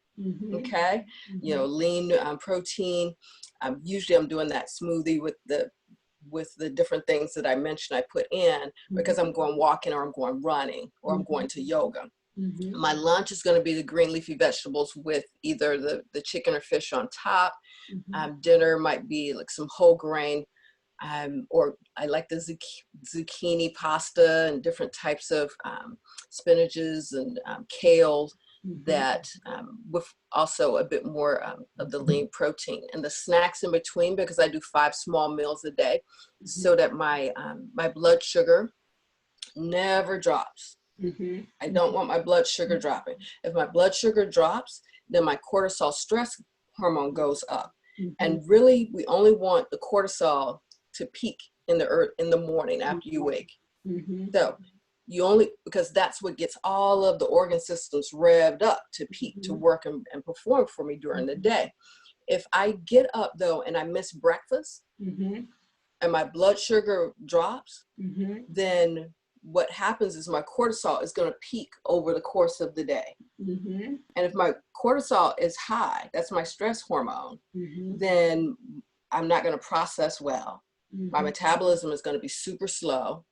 [SPEAKER 6] Okay, you know, lean protein. Usually I'm doing that smoothie with the different things that I mentioned I put in because I'm going walking or I'm going running or I'm going to yoga. My lunch is going to be the green leafy vegetables with either the chicken or fish on top. Dinner might be like some whole grain, or I like the zucchini pasta and different types of spinaches and kale that with also a bit more of the lean protein, and the snacks in between, because I do 5 small meals a day so that my my blood sugar never drops. I don't want my blood sugar dropping. If my blood sugar drops, then my cortisol stress hormone goes up. And really, we only want the cortisol to peak in the morning after you wake. So you only, because that's what gets all of the organ systems revved up to peak, to work and perform for me during the day. If I get up though and I miss breakfast and my blood sugar drops, then what happens is my cortisol is going to peak over the course of the day. And if my cortisol is high, that's my stress hormone, then I'm not going to process well. My metabolism is going to be super slow.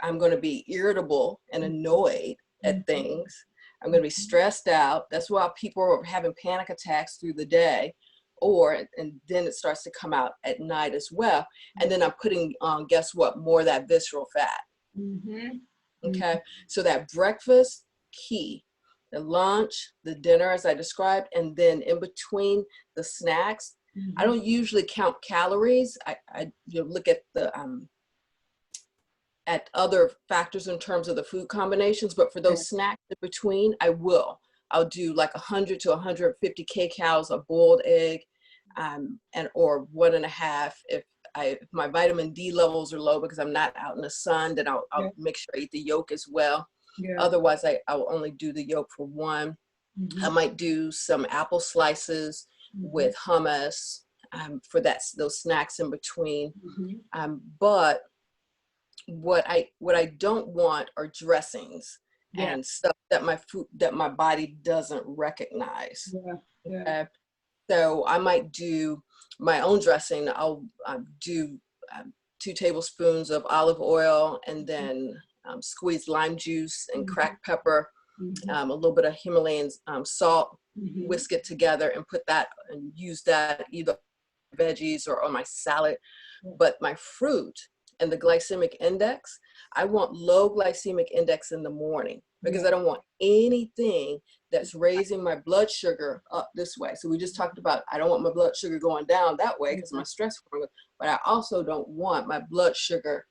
[SPEAKER 6] I'm going to be irritable and annoyed at things. I'm going to be stressed out. That's why people are having panic attacks through the day, and then it starts to come out at night as well. And then I'm putting on, guess what, more of that visceral fat. Okay, so that breakfast, key. The lunch, the dinner, as I described, and then in between the snacks. I don't usually count calories. I look at the at other factors in terms of the food combinations, but for those snacks in between, I'll do like 100 to 150 kcals of boiled egg, and or 1.5 if my vitamin D levels are low because I'm not out in the sun, then I'll make sure I eat the yolk as well. Otherwise, I will only do the yolk for one. I might do some apple slices with hummus for those snacks in between. But what I don't want are dressings and stuff that my body doesn't recognize. So I might do my own dressing. I'll do 2 tablespoons of olive oil and then squeeze lime juice and cracked pepper, a little bit of Himalayan salt, whisk it together and put that and use that either veggies or on my salad. But my fruit and the glycemic index, I want low glycemic index in the morning because I don't want anything that's raising my blood sugar up this way. So we just talked about, I don't want my blood sugar going down that way because my stress hormone, but I also don't want my blood sugar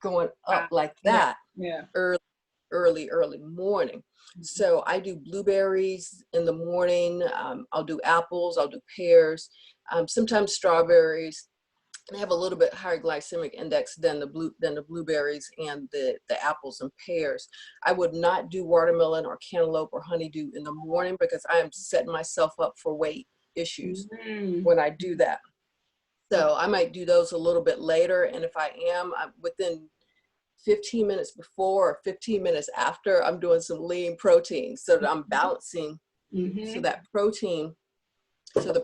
[SPEAKER 6] going up like that early morning. So I do blueberries in the morning. I'll do apples, I'll do pears, sometimes strawberries. They have a little bit higher glycemic index than the blueberries and the apples and pears. I would not do watermelon or cantaloupe or honeydew in the morning because I am setting myself up for weight issues when I do that. So I might do those a little bit later. And if I am, within 15 minutes before or 15 minutes after, I'm doing some lean protein so that I'm balancing. So the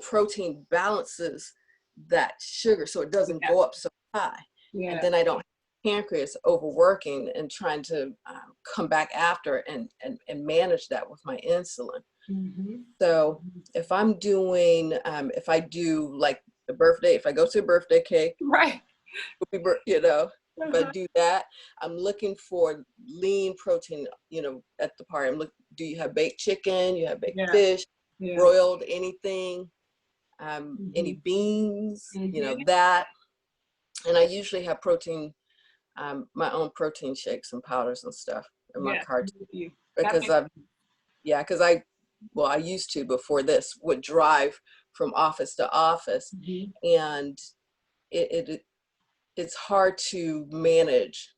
[SPEAKER 6] protein balances that sugar so it doesn't go up so high. And then I don't have pancreas overworking and trying to come back after and manage that with my insulin. So if I'm doing, if I do like the birthday, if I go to a birthday cake, if I do that, I'm looking for lean protein, at the party. Do you have baked chicken? You have baked fish, broiled, anything? Any beans, that. And I usually have protein, my own protein shakes and powders and stuff in my cart because well, I used to before this, would drive from office to office, and it's hard to manage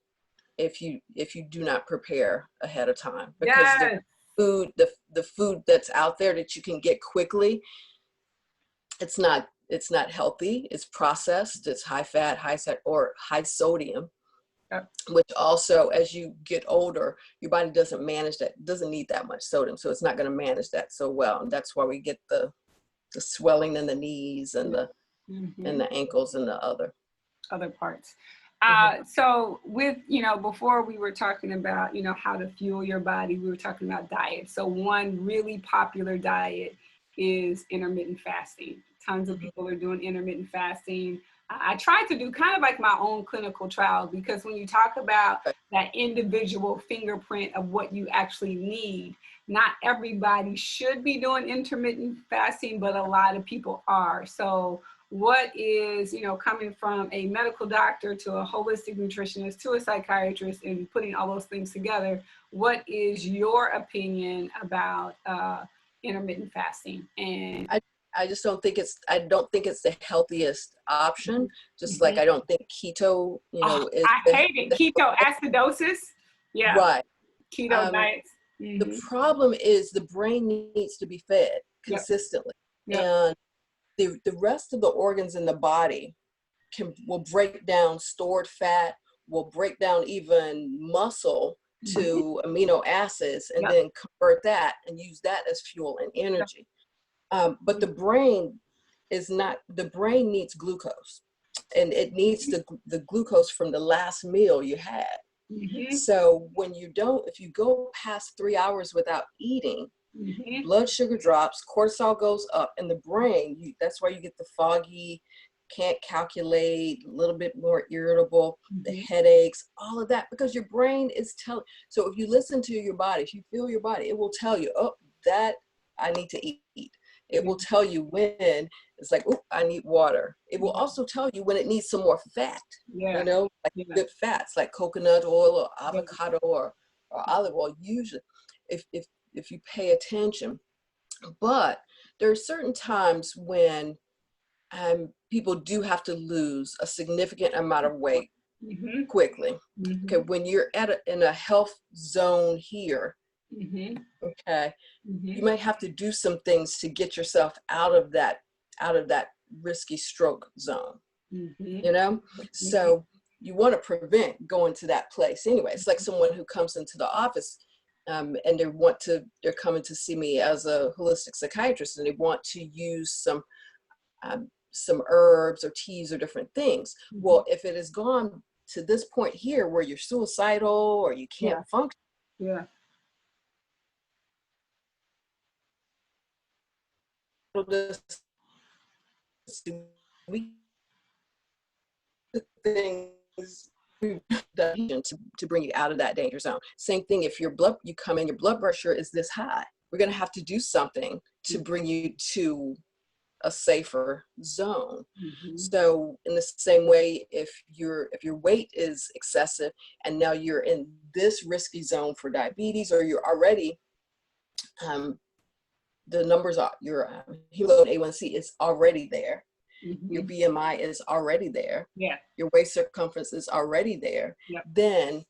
[SPEAKER 6] if you do not prepare ahead of time, because
[SPEAKER 1] Yes.
[SPEAKER 6] the food that's out there that you can get quickly, it's not healthy. It's processed. It's high fat, or high sodium.
[SPEAKER 1] Yep.
[SPEAKER 6] Which also, as you get older, your body doesn't need that much sodium, so it's not going to manage that so well, and that's why we get the swelling in the knees and the and the ankles and the other
[SPEAKER 1] parts. So with, before we were talking about, how to fuel your body, we were talking about diet. So one really popular diet is intermittent fasting. Tons of people are doing intermittent fasting. I tried to do kind of like my own clinical trial, because when you talk about that individual fingerprint of what you actually need, not everybody should be doing intermittent fasting, but a lot of people are. So what is, coming from a medical doctor to a holistic nutritionist to a psychiatrist and putting all those things together, what is your opinion about intermittent fasting? And
[SPEAKER 6] I just don't think it's the healthiest option. Just like I don't think keto, is
[SPEAKER 1] I hate it. Keto acidosis. Yeah.
[SPEAKER 6] Right.
[SPEAKER 1] Keto diets.
[SPEAKER 6] The problem is the brain needs to be fed consistently. And the rest of the organs in the body will break down stored fat, will break down even muscle to amino acids, and then convert that and use that as fuel and energy. But the brain needs glucose, and it needs the glucose from the last meal you had. So if you go past 3 hours without eating, blood sugar drops, cortisol goes up, and the brain, that's why you get the foggy, can't calculate, a little bit more irritable, the headaches, all of that, because your brain is telling. So if you listen to your body, if you feel your body, it will tell you, oh, that I need to eat. It will tell you when it's like, oh, I need water. It will also tell you when it needs some more fat, good fats like coconut oil or avocado or olive oil, usually, if you pay attention. But there are certain times when people do have to lose a significant amount of weight quickly. Okay, when you're in a health zone here, okay, you might have to do some things to get yourself out of that risky stroke zone. So you want to prevent going to that place anyway. It's like someone who comes into the office and they're coming to see me as a holistic psychiatrist, and they want to use some herbs or teas or different things. Well, if it has gone to this point here where you're suicidal or you can't function, things to bring you out of that danger zone. Same thing if your blood pressure is this high, we're going to have to do something to bring you to a safer zone. So in the same way, if your weight is excessive and now you're in this risky zone for diabetes, or you're already the numbers are, your hemoglobin A1C is already there. Your BMI is already there. Your waist circumference is already there. Then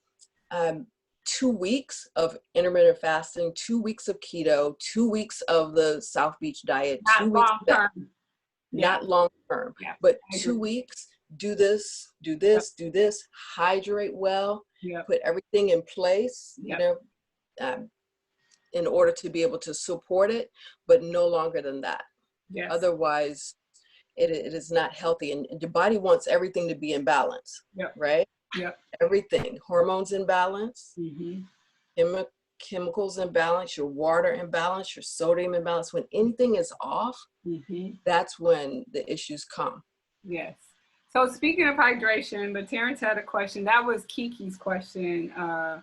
[SPEAKER 6] 2 weeks of intermittent fasting, 2 weeks of keto, 2 weeks of the South Beach diet,
[SPEAKER 1] not
[SPEAKER 6] 2 weeks
[SPEAKER 1] long term.
[SPEAKER 6] Not long term, but 2 weeks, do this, hydrate well, put everything in place, in order to be able to support it, but no longer than that. Otherwise, it is not healthy, and your body wants everything to be in balance, right? Everything, hormones in balance, chemicals in balance, your water in balance, your sodium in balance. When anything is off, that's when the issues come.
[SPEAKER 1] So speaking of hydration, but Terrence had a question. That was Kiki's question. I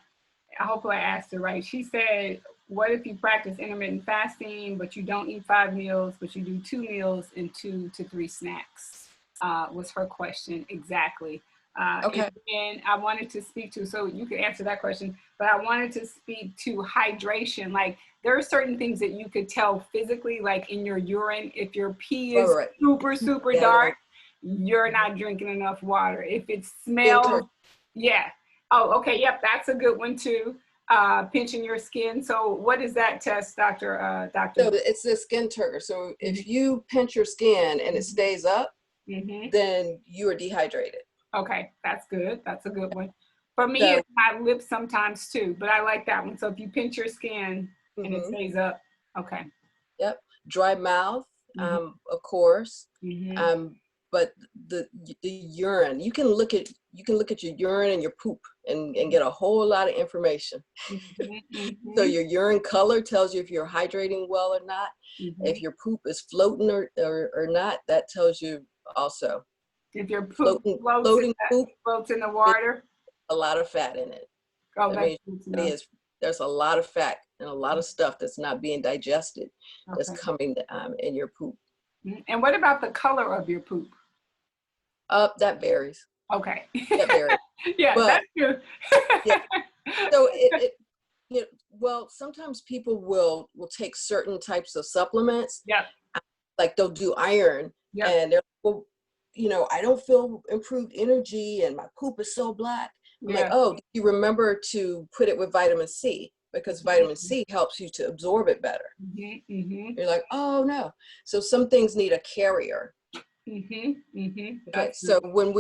[SPEAKER 1] hope I asked it right. She said, what if you practice intermittent fasting, but you don't eat 5 meals, but you do 2 meals and 2 to 3 snacks? Was her question exactly.
[SPEAKER 6] Okay.
[SPEAKER 1] And I wanted to speak to, so you can answer that question, but I wanted to speak to hydration. Like there are certain things that you could tell physically, like in your urine, if your pee is
[SPEAKER 6] Right.
[SPEAKER 1] super, super
[SPEAKER 6] Yeah,
[SPEAKER 1] dark, you're not drinking enough water. If it
[SPEAKER 6] Skin
[SPEAKER 1] smells,
[SPEAKER 6] turn.
[SPEAKER 1] yeah. Oh, okay. Yep. That's a good one too. Pinching your skin. So what is that test, Doctor?
[SPEAKER 6] So it's the skin turn. So if you pinch your skin and it stays up,
[SPEAKER 1] Mm-hmm.
[SPEAKER 6] then you are dehydrated.
[SPEAKER 1] Okay, that's good. That's a good one. For me,
[SPEAKER 6] So,
[SPEAKER 1] it's my lips sometimes too, but I like that one. So if you pinch your skin and it
[SPEAKER 6] mhm,
[SPEAKER 1] stays up, okay.
[SPEAKER 6] yep. Dry mouth,
[SPEAKER 1] Mm-hmm.
[SPEAKER 6] of course.
[SPEAKER 1] Mm-hmm.
[SPEAKER 6] But the urine, you can look at your urine and your poop and get a whole lot of information.
[SPEAKER 1] Mm-hmm.
[SPEAKER 6] So your urine color tells you if you're hydrating well or not.
[SPEAKER 1] Mm-hmm.
[SPEAKER 6] If your poop is floating or not, that tells you also.
[SPEAKER 1] If your poop
[SPEAKER 6] Floating poop,
[SPEAKER 1] floats in the
[SPEAKER 6] there's
[SPEAKER 1] water,
[SPEAKER 6] a lot of fat in it.
[SPEAKER 1] oh,
[SPEAKER 6] I
[SPEAKER 1] that's
[SPEAKER 6] mean,
[SPEAKER 1] good to
[SPEAKER 6] it
[SPEAKER 1] know.
[SPEAKER 6] is, there's a lot of fat and a lot of stuff that's not being digested that's
[SPEAKER 1] Okay.
[SPEAKER 6] coming in your poop.
[SPEAKER 1] And what about the color of your poop?
[SPEAKER 6] That varies.
[SPEAKER 1] Okay.
[SPEAKER 6] That varies.
[SPEAKER 1] Yeah,
[SPEAKER 6] But
[SPEAKER 1] that's good.
[SPEAKER 6] yeah, so it you know, well, sometimes people will take certain types of supplements,
[SPEAKER 1] Yep.
[SPEAKER 6] like they'll do iron,
[SPEAKER 1] Yep.
[SPEAKER 6] and they're like, well, I don't feel improved energy and my poop is so black. I'm like,
[SPEAKER 1] Yeah.
[SPEAKER 6] oh, you remember to put it with vitamin C, because vitamin C helps you to absorb it better.
[SPEAKER 1] Mm-hmm. Mm-hmm.
[SPEAKER 6] You're like, oh no. So some things need a carrier.
[SPEAKER 1] Mm-hmm. Mm-hmm.
[SPEAKER 6] Okay,
[SPEAKER 1] That's
[SPEAKER 6] so
[SPEAKER 1] good.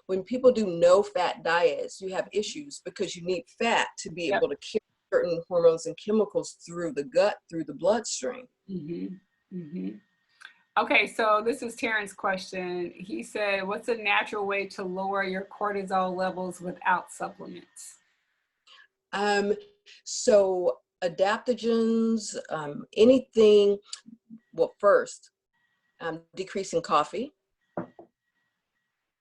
[SPEAKER 6] when people do no fat diets, you have issues because you need fat to be
[SPEAKER 1] Yep.
[SPEAKER 6] able to carry certain hormones and chemicals through the gut, through the bloodstream.
[SPEAKER 1] Mm-hmm. Mm-hmm. Okay, so this is Terrence's question. He said, what's a natural way to lower your cortisol levels without supplements?
[SPEAKER 6] So adaptogens, anything, well, first, decreasing coffee.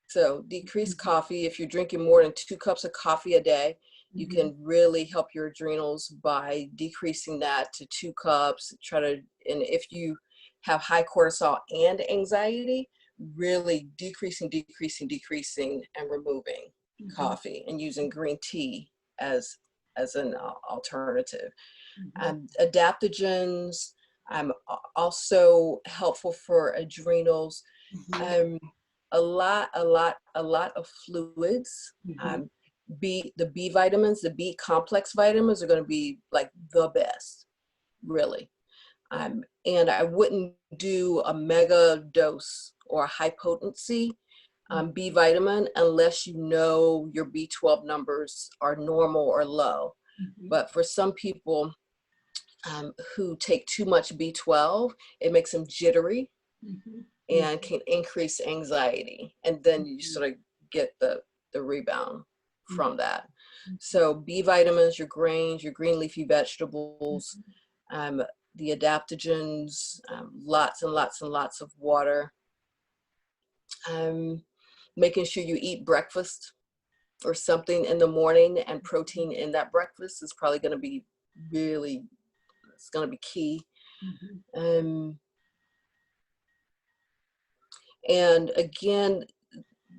[SPEAKER 6] So decrease coffee. If you're drinking more than 2 cups of coffee a day, you can really help your adrenals by decreasing that to 2 cups. And if you have high cortisol and anxiety, really decreasing, and removing coffee and using green tea as an alternative. Adaptogens, also helpful for adrenals. A lot of fluids. The B vitamins, the B complex vitamins are going to be like the best, really. And I wouldn't do a mega dose or a high potency B vitamin unless you know your B12 numbers are normal or low. But for some people who take too much B12, it makes them jittery and can increase anxiety. And then you sort of get the rebound from that. So B vitamins, your grains, your green leafy vegetables, the adaptogens, lots and lots and lots of water. Making sure you eat breakfast or something in the morning, and protein in that breakfast is probably going to be it's going to be key. And again,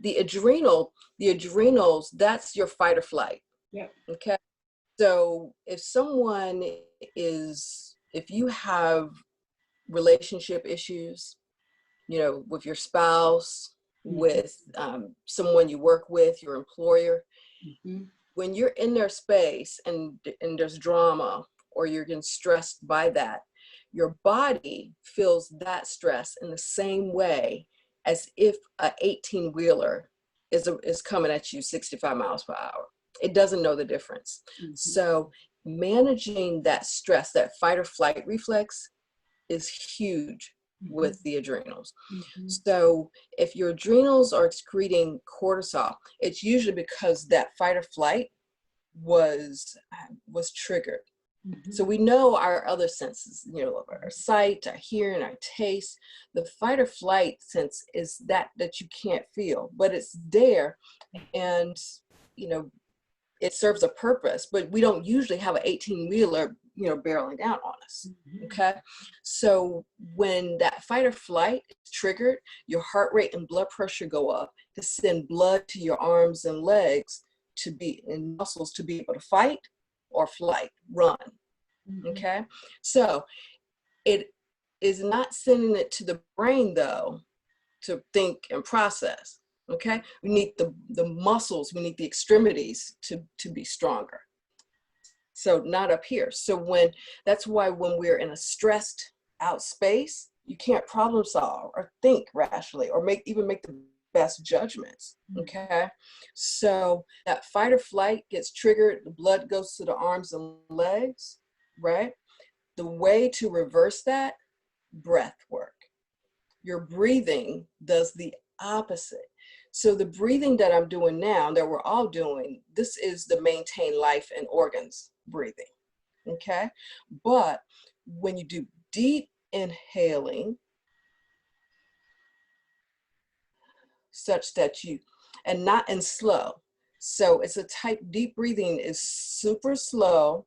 [SPEAKER 6] the adrenals, that's your fight or flight.
[SPEAKER 1] Yeah.
[SPEAKER 6] Okay. So if you have relationship issues, with your spouse, with someone you work with, your employer, when you're in their space and there's drama, or you're getting stressed by that, your body feels that stress in the same way as if a 18-wheeler is coming at you 65 miles per hour. It doesn't know the difference. So managing that stress, that fight or flight reflex, is huge with the adrenals. So if your adrenals are excreting cortisol, it's usually because that fight or flight was triggered. So we know our other senses, our sight, our hearing, our taste. The fight or flight sense is that you can't feel, but it's there, and it serves a purpose. But we don't usually have an 18-wheeler, barreling down on us. Okay, so when that fight or flight is triggered, your heart rate and blood pressure go up, to send blood to your arms and legs and muscles to be able to fight or flight, run. Okay, so it is not sending it to the brain though to think and process. Okay, we need the muscles, we need the extremities to be stronger. So not up here. So that's why when we're in a stressed out space, you can't problem solve or think rationally or even make the best judgments. Okay, so that fight or flight gets triggered, the blood goes to the arms and legs, right? The way to reverse that, breath work. Your breathing does the opposite. So the breathing that I'm doing now, that we're all doing, this is the maintain life and organs breathing, okay? But when you do deep inhaling, such that and slow. So it's a type, deep breathing is super slow,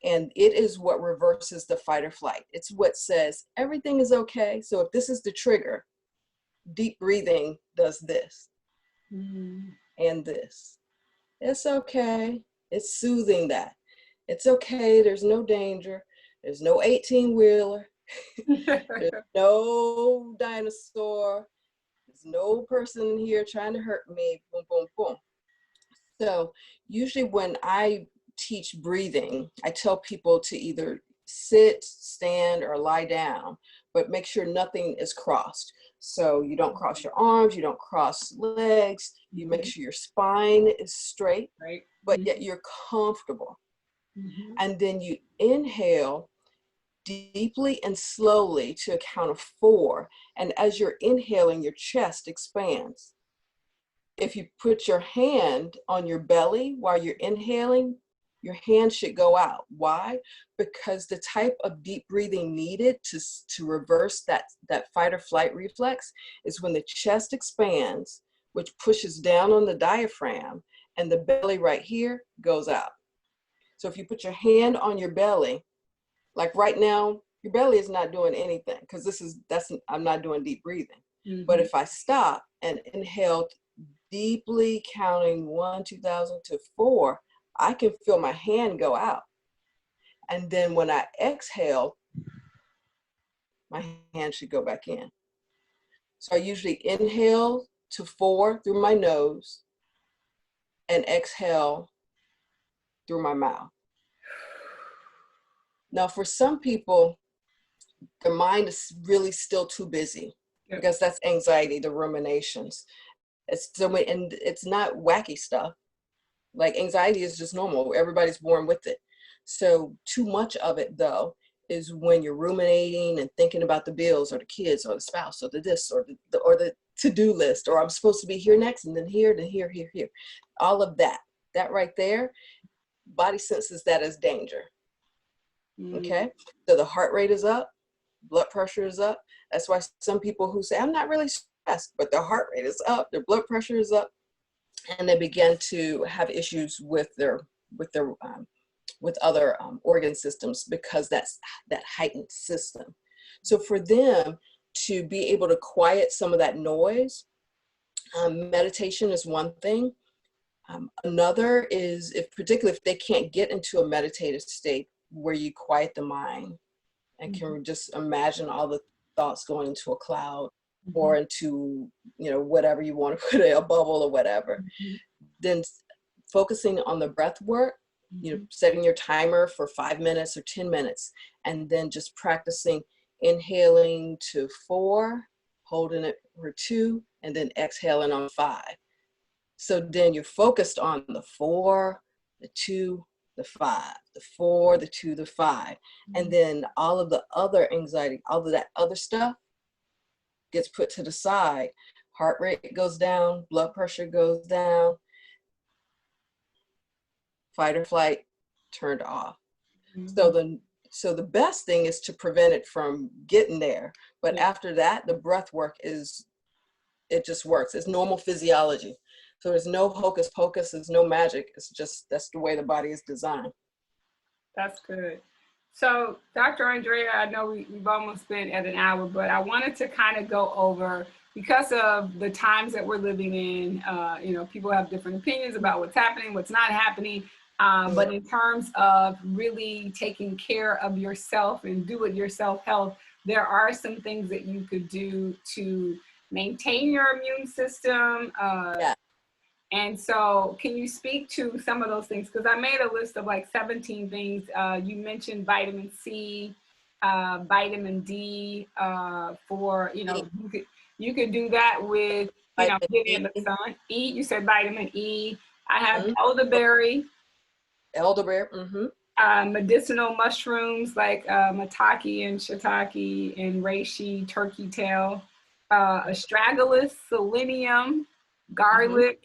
[SPEAKER 6] and it is what reverses the fight or flight. It's what says everything is okay. So if this is the trigger, deep breathing does this and this. It's okay. It's soothing that. It's okay. There's no danger. There's no 18-wheeler. There's no dinosaur. There's no person here trying to hurt me. Boom, boom, boom. So usually when I teach breathing, I tell people to either sit, stand, or lie down, but make sure nothing is crossed. So you don't cross your arms, you don't cross legs, you make sure your spine is straight,
[SPEAKER 1] Right.
[SPEAKER 6] but yet you're comfortable. And then you inhale deeply and slowly to a count of 4. And as you're inhaling, your chest expands. If you put your hand on your belly while you're inhaling, your hand should go out. Why? Because the type of deep breathing needed to reverse that fight or flight reflex is when the chest expands, which pushes down on the diaphragm, and the belly right here goes out. So if you put your hand on your belly, like right now, your belly is not doing anything because I'm not doing deep breathing. But if I stop and inhale deeply, counting 1, 2,000 to 4, I can feel my hand go out. And then when I exhale, my hand should go back in. So I usually inhale to 4 through my nose and exhale through my mouth. Now, for some people, their mind is really still too busy because that's anxiety, the ruminations. And it's not wacky stuff. Like anxiety is just normal. Everybody's born with it. So too much of it, though, is when you're ruminating and thinking about the bills or the kids or the spouse or the this or the to-do list, or I'm supposed to be here next and then here, here. All of that right there, body senses that as danger. Okay, so the heart rate is up, blood pressure is up. That's why some people who say, I'm not really stressed, but their heart rate is up, their blood pressure is up, and they begin to have issues with other organ systems because that's that heightened system. So for them to be able to quiet some of that noise, meditation is one thing. Another is, particularly if they can't get into a meditative state where you quiet the mind and can just imagine all the thoughts going into a cloud or into, whatever you want to put it, a bubble or whatever, then focusing on the breath work, setting your timer for 5 minutes or 10 minutes, and then just practicing inhaling to 4, holding it for 2, and then exhaling on 5. So then you're focused on the 4, the 2, the 5, the 4, the 2, the 5. And then all of the other anxiety, all of that other stuff gets put to the side. Heart rate goes down, blood pressure goes down, fight or flight turned off. So the best thing is to prevent it from getting there. But after that, the breath work it just works. It's normal physiology. So there's no hocus pocus, there's no magic. It's just, that's the way the body is designed.
[SPEAKER 1] That's good. So Dr. Andrea, I know we've almost been at an hour, but I wanted to kind of go over because of the times that we're living in, you know, people have different opinions about what's happening, what's not happening. But in terms of really taking care of yourself and do-it-yourself health, there are some things that you could do to maintain your immune system.
[SPEAKER 6] Yeah.
[SPEAKER 1] And so can you speak to some of those things? Because I made a list of like 17 things. You mentioned vitamin C, vitamin D, for, you know, you could do that with, you know,
[SPEAKER 6] Vitamin
[SPEAKER 1] getting in the
[SPEAKER 6] E.
[SPEAKER 1] sun. E, you said vitamin E. I have
[SPEAKER 6] Mhm.
[SPEAKER 1] elderberry,
[SPEAKER 6] Elderberry. Mm-hmm.
[SPEAKER 1] medicinal mushrooms like maitake and shiitake and reishi, turkey tail, astragalus, selenium, garlic,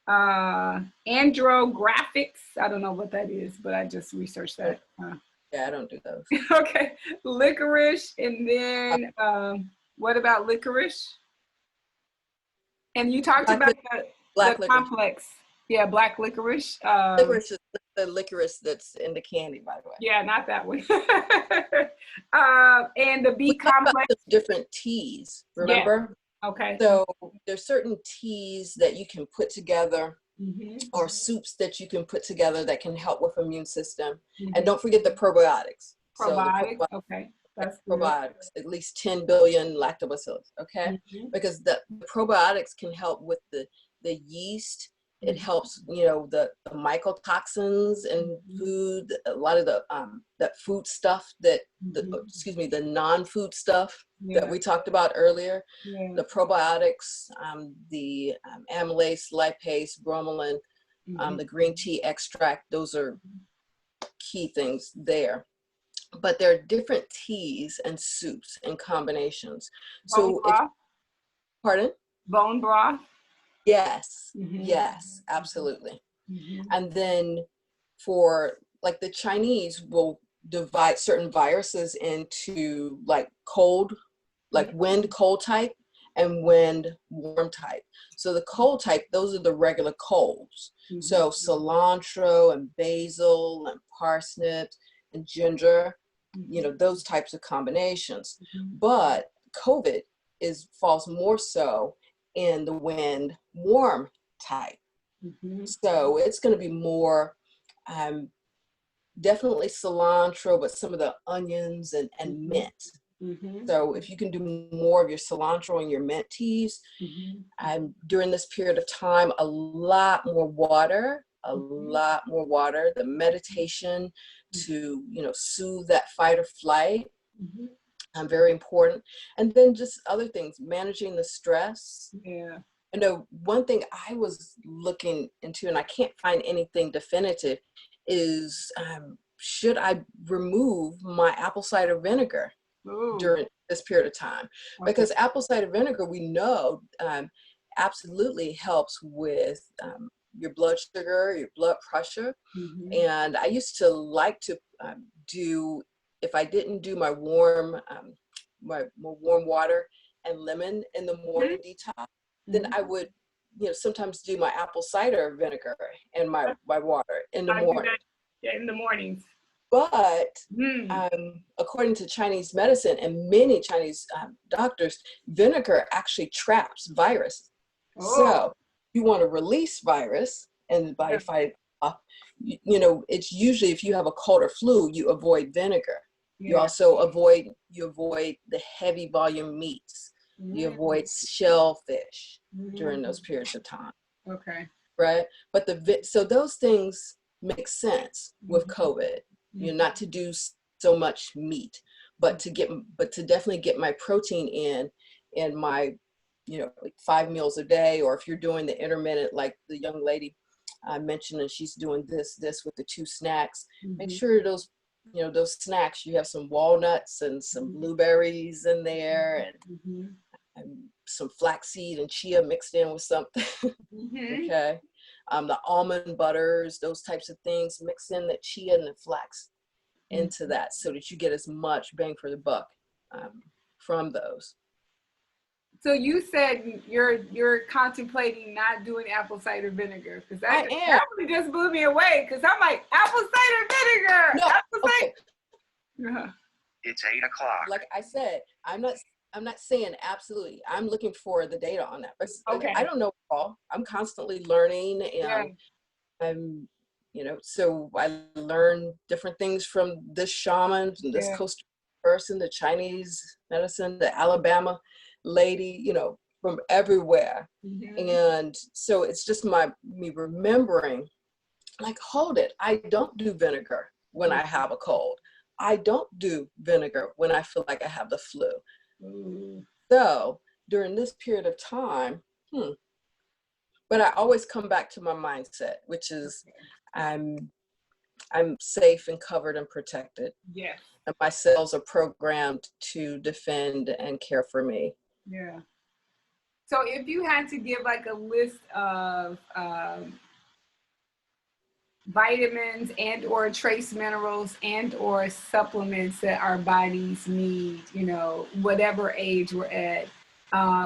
[SPEAKER 1] andrographics. I don't know what that is, but I just researched that.
[SPEAKER 6] Yeah, I don't do those.
[SPEAKER 1] Okay, licorice, and then what about licorice? And you talked
[SPEAKER 6] Black
[SPEAKER 1] about
[SPEAKER 6] Black
[SPEAKER 1] the
[SPEAKER 6] licorice.
[SPEAKER 1] complex. Yeah, black licorice.
[SPEAKER 6] Licorice is the licorice that's in the candy, by the way.
[SPEAKER 1] Yeah, not that one. And the
[SPEAKER 6] We
[SPEAKER 1] B
[SPEAKER 6] talked about
[SPEAKER 1] complex.
[SPEAKER 6] the different teas, remember?
[SPEAKER 1] Okay.
[SPEAKER 6] So there's certain teas that you can put together
[SPEAKER 1] Mhm.
[SPEAKER 6] or soups that you can put together that can help with immune system.
[SPEAKER 1] Mhm.
[SPEAKER 6] And don't forget the probiotics. So the
[SPEAKER 1] Probiotics. Okay, that's good.
[SPEAKER 6] probiotics, at least 10 billion lactobacillus, okay?
[SPEAKER 1] Mhm.
[SPEAKER 6] Because the probiotics can help with the yeast. It helps, you know, the mycotoxins in food, a lot of the that food stuff that, excuse me, the non-food stuff that
[SPEAKER 1] Yeah.
[SPEAKER 6] we talked about earlier.
[SPEAKER 1] Yeah.
[SPEAKER 6] The probiotics, the amylase, lipase, bromelain, the green tea extract, those are key things there. But there are different teas and soups and combinations.
[SPEAKER 1] Bone
[SPEAKER 6] So
[SPEAKER 1] broth.
[SPEAKER 6] pardon?
[SPEAKER 1] Bone broth.
[SPEAKER 6] Yes,
[SPEAKER 1] Mhm.
[SPEAKER 6] yes, absolutely.
[SPEAKER 1] Mhm.
[SPEAKER 6] And then for like the Chinese will divide certain viruses into like cold, like wind cold type and wind warm type. So the cold type, those are the regular colds. So cilantro and basil and parsnips and ginger, you know, those types of combinations. But COVID falls more so in the wind warm type. So it's going to be more definitely cilantro, but some of the onions and mint. So if you can do more of your cilantro and your mint teas, during this period of time, a lot more water, the meditation to, you know, soothe that fight or flight. Very important. And then just other things, managing the stress.
[SPEAKER 1] Yeah.
[SPEAKER 6] You know, one thing I was looking into, and I can't find anything definitive, is should I remove my apple cider vinegar during this period of time? Because apple cider vinegar, we know, absolutely helps with your blood sugar, your blood pressure. And I used to like to do, if I didn't do my warm water and lemon in the morning detox, then I would, you know, sometimes do my apple cider vinegar and my water in the
[SPEAKER 1] I do
[SPEAKER 6] morning.
[SPEAKER 1] that in the mornings.
[SPEAKER 6] But according to Chinese medicine and many Chinese doctors, vinegar actually traps virus. So you want to release virus and the body fight it off. You know, it's usually if you have a cold or flu, you avoid vinegar. You also avoid the heavy volume meats. You avoid shellfish during those periods of time.
[SPEAKER 1] Okay.
[SPEAKER 6] Right. But so those things make sense with COVID. You know, not to do so much meat, but to definitely get my protein in my, you know, like 5 meals a day, or if you're doing the intermittent, like the young lady I mentioned, and she's doing this with the 2 snacks, make sure those, you know, those snacks, you have some walnuts and some blueberries in there and some flaxseed and chia mixed in with something. Okay. The almond butters, those types of things, mix in the chia and the flax into that so that you get as much bang for the buck from those.
[SPEAKER 1] So you said you're contemplating not doing apple cider vinegar, because that really just blew me away, because I'm like, apple cider vinegar.
[SPEAKER 6] No,
[SPEAKER 1] apple
[SPEAKER 6] okay.
[SPEAKER 1] cider.
[SPEAKER 7] It's 8 o'clock.
[SPEAKER 6] Like I said, I'm I'm not saying absolutely. I'm looking for the data on that. But
[SPEAKER 1] Okay.
[SPEAKER 6] I don't know all. I'm constantly learning,
[SPEAKER 1] Yeah.
[SPEAKER 6] and I'm, so I learn different things from this shaman, from this
[SPEAKER 1] Yeah.
[SPEAKER 6] Costa Rican person, the Chinese medicine, the Alabama lady, from everywhere.
[SPEAKER 1] Mhm.
[SPEAKER 6] And so it's just me remembering, like, hold it. I don't do vinegar when I have a cold. I don't do vinegar when I feel like I have the flu.
[SPEAKER 1] Mm.
[SPEAKER 6] So during this period of time, but I always come back to my mindset, which is I'm safe and covered and protected.
[SPEAKER 1] Yes.
[SPEAKER 6] And my cells are programmed to defend and care for me.
[SPEAKER 1] Yeah. So if you had to give like a list of vitamins and or trace minerals and or supplements that our bodies need, whatever age we're at,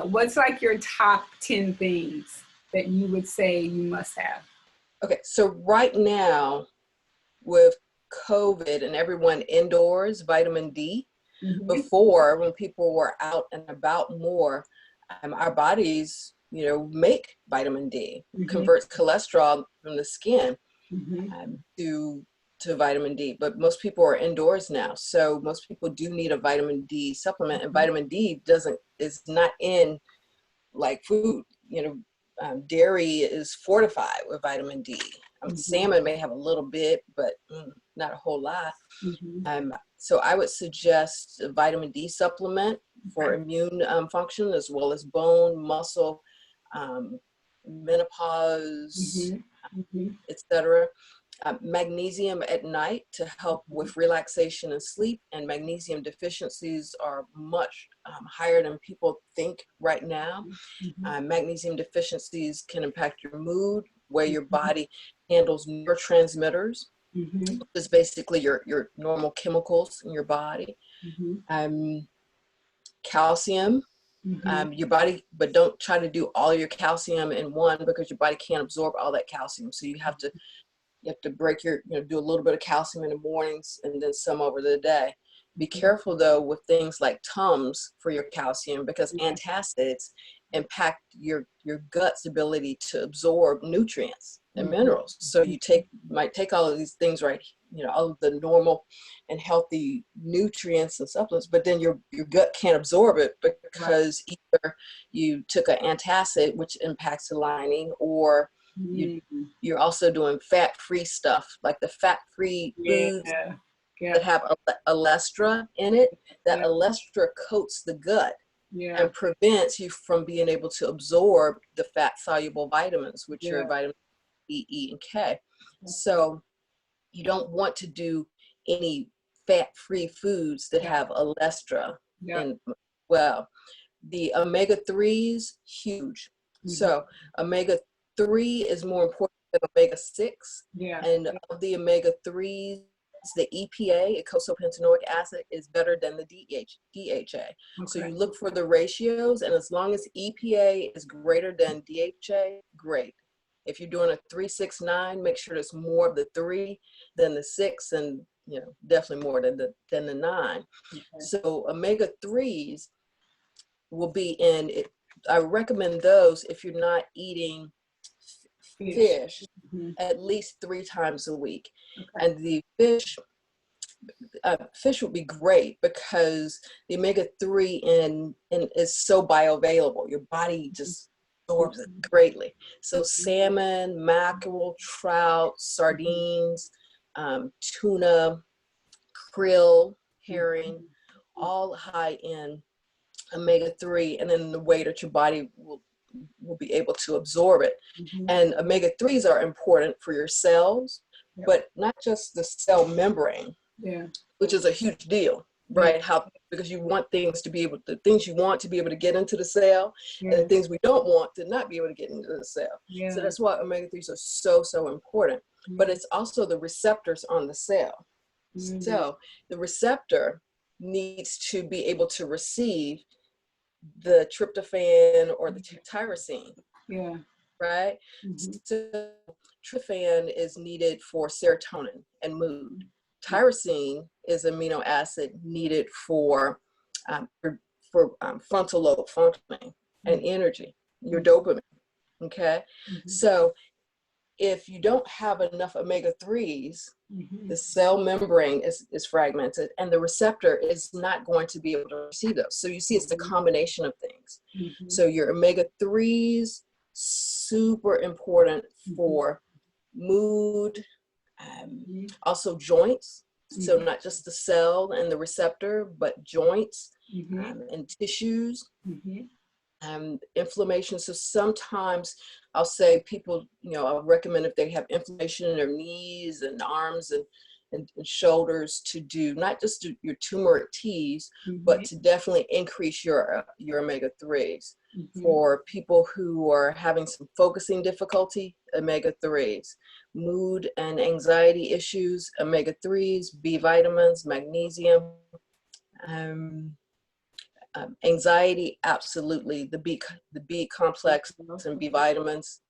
[SPEAKER 1] what's like your top 10 things that you would say you must have?
[SPEAKER 6] Okay, so right now with COVID and everyone indoors, vitamin D.
[SPEAKER 1] Mhm.
[SPEAKER 6] Before, when people were out and about more, our bodies, make vitamin D, converts cholesterol from the skin to vitamin D. But most people are indoors now, so most people do need a vitamin D supplement, and vitamin D is not in like food. Dairy is fortified with vitamin D. Salmon may have a little bit, but not a whole lot. So I would suggest a vitamin D supplement for immune function, as well as bone, muscle, menopause, etc. Magnesium at night to help with relaxation and sleep, and magnesium deficiencies are much higher than people think right now. Magnesium deficiencies can impact your mood, where your body handles neurotransmitters, which is basically your normal chemicals in your body. Calcium, your body, but don't try to do all your calcium in one, because your body can't absorb all that calcium. So you have to break do a little bit of calcium in the mornings and then some over the day. Be careful though with things like Tums for your calcium, because antacids impact your gut's ability to absorb nutrients and minerals. So you might take all of these things, right, all of the normal and healthy nutrients and supplements, but then your gut can't absorb it, because either you took an antacid, which impacts the lining, or you're also doing fat-free stuff, like the fat-free foods that have olestra in it. That olestra coats the gut and prevents you from being able to absorb the fat-soluble vitamins, which are vitamin D, E, and K. So you don't want to do any fat-free foods that have olestra in. Well, the omega-3s, huge. So omega-3 is more important than omega-6. And of the omega-3s, the EPA, eicosapentaenoic acid, is better than the DHA. So you look for the ratios, and as long as EPA is greater than DHA, great. If you're doing a 3-6-9, make sure there's more of the 3 than the 6, and definitely more than the 9. So omega-3s will be in it. I recommend those if you're not eating fish at least 3 times a week. And the fish would be great, because the omega-3 in is so bioavailable. Your body just absorbs it greatly. So salmon, mackerel, trout, sardines, tuna, krill, herring, all high in omega-3, and then the way that your body will be able to absorb it. And omega-3s are important for your cells, but not just the cell membrane, which is a huge deal, right? Because you want things to be able to get into the cell, and the things we don't want to not be able to get into the cell. So that's why omega-3s are so important. But it's also the receptors on the cell. So the receptor needs to be able to receive the tryptophan or the tyrosine. Right? So tryptophan is needed for serotonin and mood. Tyrosine is amino acid needed for for frontal lobe functioning and energy, your dopamine. Okay, so if you don't have enough omega-3s, the cell membrane is fragmented and the receptor is not going to be able to receive those. So you see, it's the combination of things. So your omega-3s, super important for mood, also joints. So not just the cell and the receptor, but joints and tissues. Inflammation. So sometimes I'll say people, I'll recommend if they have inflammation in their knees and arms and shoulders to do not just do your turmeric teas, but to definitely increase your omega-3s. For people who are having some focusing difficulty, omega-3s. Mood and anxiety issues, omega-3s, B vitamins, magnesium. Anxiety, absolutely, the B complex and B vitamins.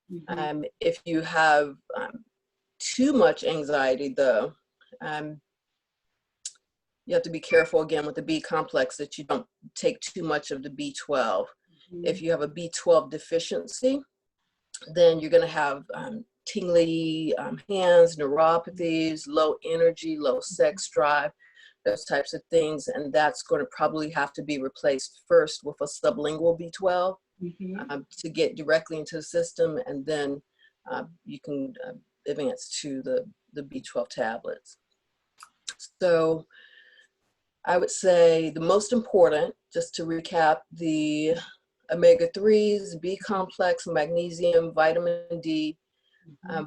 [SPEAKER 6] If you have too much anxiety, though, you have to be careful again with the B complex that you don't take too much of the B12. If you have a B12 deficiency, then you're going to have tingly hands, neuropathies, low energy, low sex drive, those types of things, and that's going to probably have to be replaced first with a sublingual B12 to get directly into the system, and then you can advance to the B12 tablets. So I would say the most important, just to recap, the omega-3s, B complex, magnesium, vitamin D.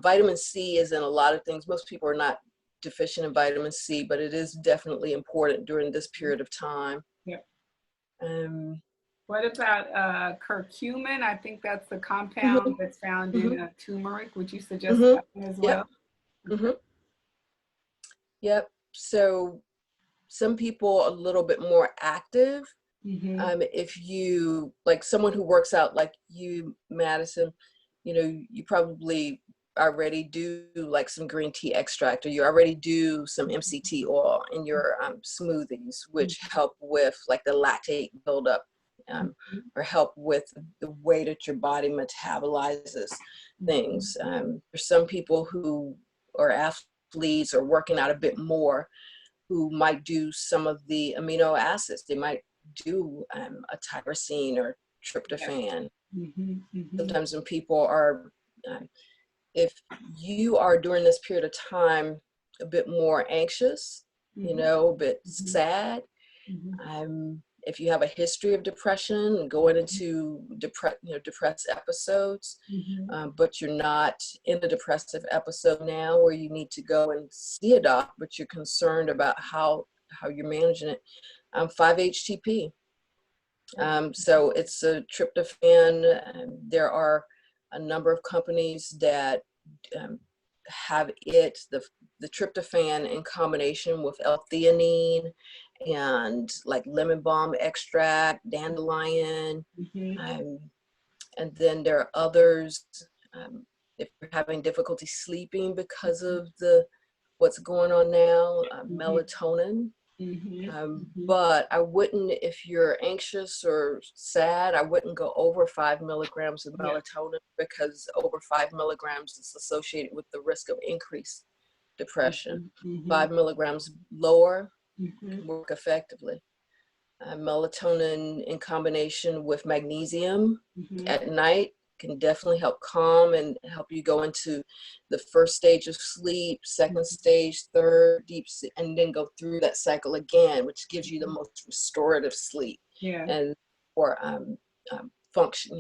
[SPEAKER 6] Vitamin C is in a lot of things. Most people are not deficient in vitamin C, but it is definitely important during this period of time.
[SPEAKER 1] What about curcumin? I think that's the compound that's found in turmeric. Would you suggest that one as well?
[SPEAKER 6] Yep. So some people are a little bit more active. If you, like someone who works out like you, Madison, you probably already do like some green tea extract, or you already do some MCT oil in your smoothies, which help with like the lactate buildup, or help with the way that your body metabolizes things. There's some people who are athletes or working out a bit more who might do some of the amino acids. They might do a tyrosine or tryptophan. Sometimes when people are if you are during this period of time a bit more anxious, a bit sad, if you have a history of depression and going into depressed episodes, but you're not in a depressive episode now where you need to go and see a doc, but you're concerned about how you're managing it, 5-HTP. So it's a tryptophan. There are a number of companies that have the tryptophan in combination with L-theanine and like lemon balm extract, dandelion, and then there are others. If you're having difficulty sleeping because of what's going on now, melatonin. But I wouldn't, if you're anxious or sad, I wouldn't go over 5 milligrams of melatonin, because over 5 milligrams is associated with the risk of increased depression. 5 milligrams lower can work effectively. Melatonin in combination with magnesium at night can definitely help calm and help you go into the first stage of sleep, second stage, third, deep sleep, and then go through that cycle again, which gives you the most restorative sleep and for function,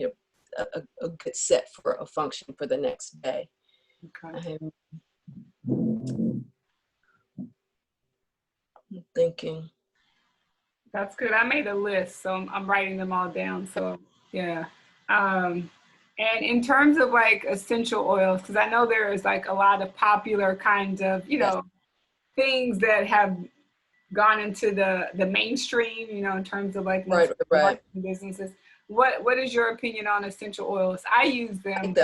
[SPEAKER 6] a good set for a function for the next day. I'm thinking.
[SPEAKER 1] That's good. I made a list, so I'm writing them all down. So yeah. And in terms of like essential oils, because I know there is like a lot of popular kinds of, things that have gone into the mainstream, in terms of like
[SPEAKER 6] right.
[SPEAKER 1] businesses. What is your opinion on essential oils? I use them.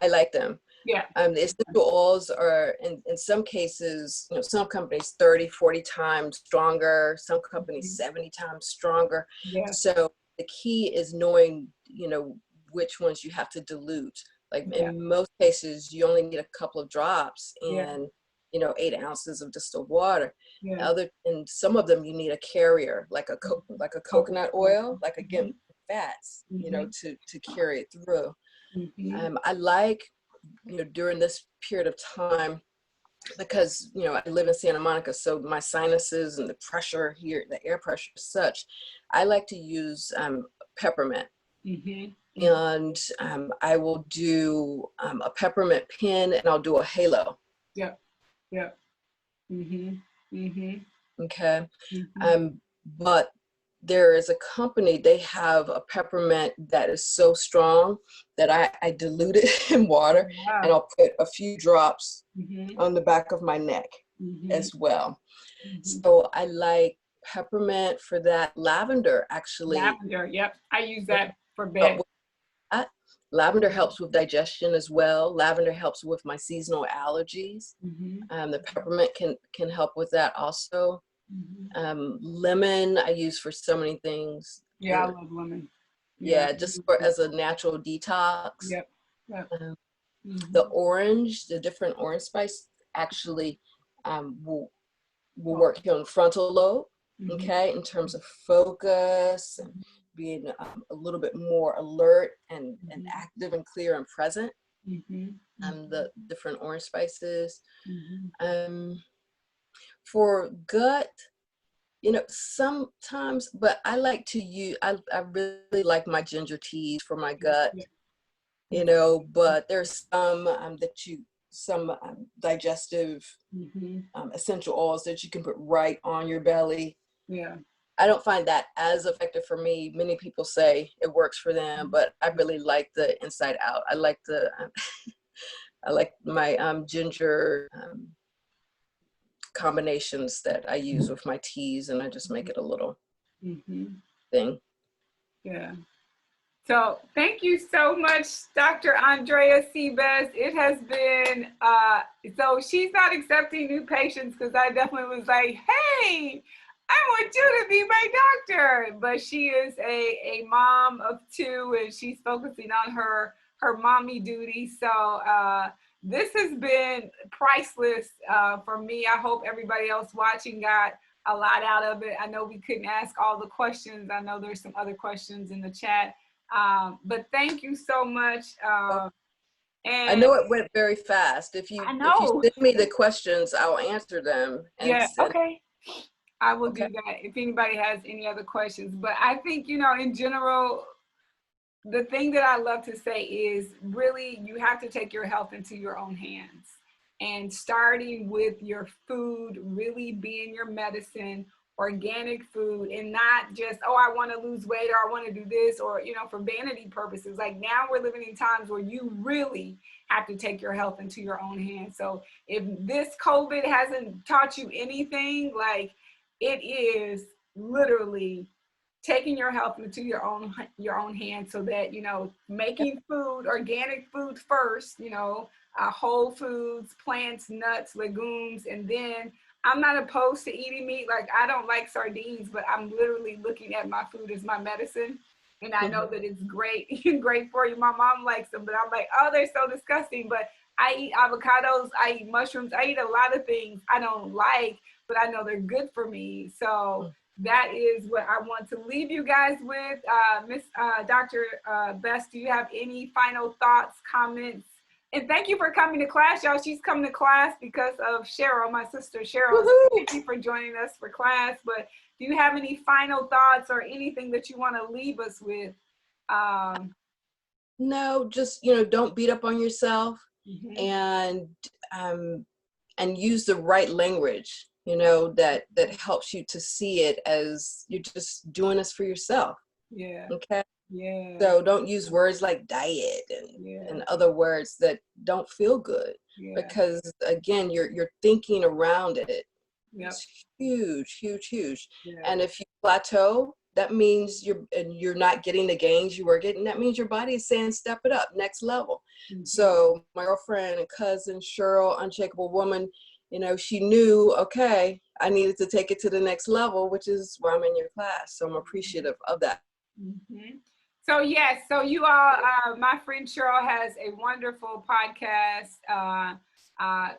[SPEAKER 6] I like them.
[SPEAKER 1] Yeah.
[SPEAKER 6] The essential oils are in some cases, you know, some companies 30, 40 times stronger, some companies 70 times stronger.
[SPEAKER 1] Yeah.
[SPEAKER 6] So the key is knowing, you know, which ones you have to dilute. Like
[SPEAKER 1] Yeah.
[SPEAKER 6] in most cases, you only need a couple of drops
[SPEAKER 1] Yeah.
[SPEAKER 6] and, you know, 8 ounces of distilled water.
[SPEAKER 1] Yeah.
[SPEAKER 6] And some of them you need a carrier, like a coconut oil, like again, fats, you know, to carry it through. I like, you know, during this period of time, because, you know, I live in Santa Monica, so my sinuses and the pressure here, the air pressure is such, I like to use peppermint. And I will do a peppermint pin, and I'll do a halo.
[SPEAKER 1] Yeah. Yeah.
[SPEAKER 6] Okay. But there is a company, they have a peppermint that is so strong that I dilute it in water, and I'll put a few drops on the back of my neck as well. So I like peppermint for that. Lavender, actually.
[SPEAKER 1] Lavender, yep. I use that for bed.
[SPEAKER 6] Lavender helps with digestion as well. Lavender helps with my seasonal allergies. The peppermint can help with that also. Lemon I use for so many things.
[SPEAKER 1] Yeah, I love lemon.
[SPEAKER 6] Yeah, just as a natural detox.
[SPEAKER 1] Yep.
[SPEAKER 6] The orange, the different orange spice actually will work here on the frontal lobe, okay, in terms of focus and being a little bit more alert and active and clear and present. The different orange spices. For gut, you know, sometimes, but I like to use, I really like my ginger teas for my gut, you know, but there's some digestive essential oils that you can put right on your belly.
[SPEAKER 1] Yeah.
[SPEAKER 6] I don't find that as effective for me. Many people say it works for them, but I really like the inside out. I like the, I like my ginger combinations that I use with my teas, and I just make it a little thing.
[SPEAKER 1] Yeah. So thank you so much, Dr. Andrea C. Best. It has been, so she's not accepting new patients because I definitely was like, hey, I want you to be my doctor. But she is a mom of 2, and she's focusing on her mommy duty. So this has been priceless for me. I hope everybody else watching got a lot out of it. I know we couldn't ask all the questions. I know there's some other questions in the chat. But thank you so much. And
[SPEAKER 6] I know it went very fast. If you send me the questions, I'll answer them. And
[SPEAKER 1] okay. I will do that if anybody has any other questions. But I think, you know, in general, the thing that I love to say is really you have to take your health into your own hands. And starting with your food, really being your medicine, organic food, and not just, oh, I want to lose weight or I want to do this, or, you know, for vanity purposes. Like now we're living in times where you really have to take your health into your own hands. So if this COVID hasn't taught you anything, like it is literally taking your health into your own hands, so that, you know, making food, organic food first, you know, whole foods, plants, nuts, legumes, and then I'm not opposed to eating meat. Like I don't like sardines, but I'm literally looking at my food as my medicine. And I know that it's great for you. My mom likes them, but I'm like, oh, they're so disgusting. But I eat avocados, I eat mushrooms, I eat a lot of things I don't like, but I know they're good for me. So that is what I want to leave you guys with. Dr. Best, do you have any final thoughts, comments? And thank you for coming to class, y'all. She's coming to class because of Cheryl, my sister Cheryl. So thank you for joining us for class. But do you have any final thoughts or anything that you want to leave us with?
[SPEAKER 6] No, just, you know, don't beat up on yourself, and use the right language, you know, that helps you to see it as you're just doing this for yourself.
[SPEAKER 1] Yeah.
[SPEAKER 6] Okay.
[SPEAKER 1] Yeah.
[SPEAKER 6] So don't use words like diet and other words that don't feel good, because again, you're thinking around it. It's huge. And if you plateau, that means you're not getting the gains you were getting. That means your body is saying, step it up, next level.
[SPEAKER 1] Mhm.
[SPEAKER 6] So my girlfriend and cousin, Cheryl, Unshakable Woman, you know, she knew, okay, I needed to take it to the next level, which is why I'm in your class. So I'm appreciative of that.
[SPEAKER 1] Mhm. So yes, so you all, my friend Cheryl has a wonderful podcast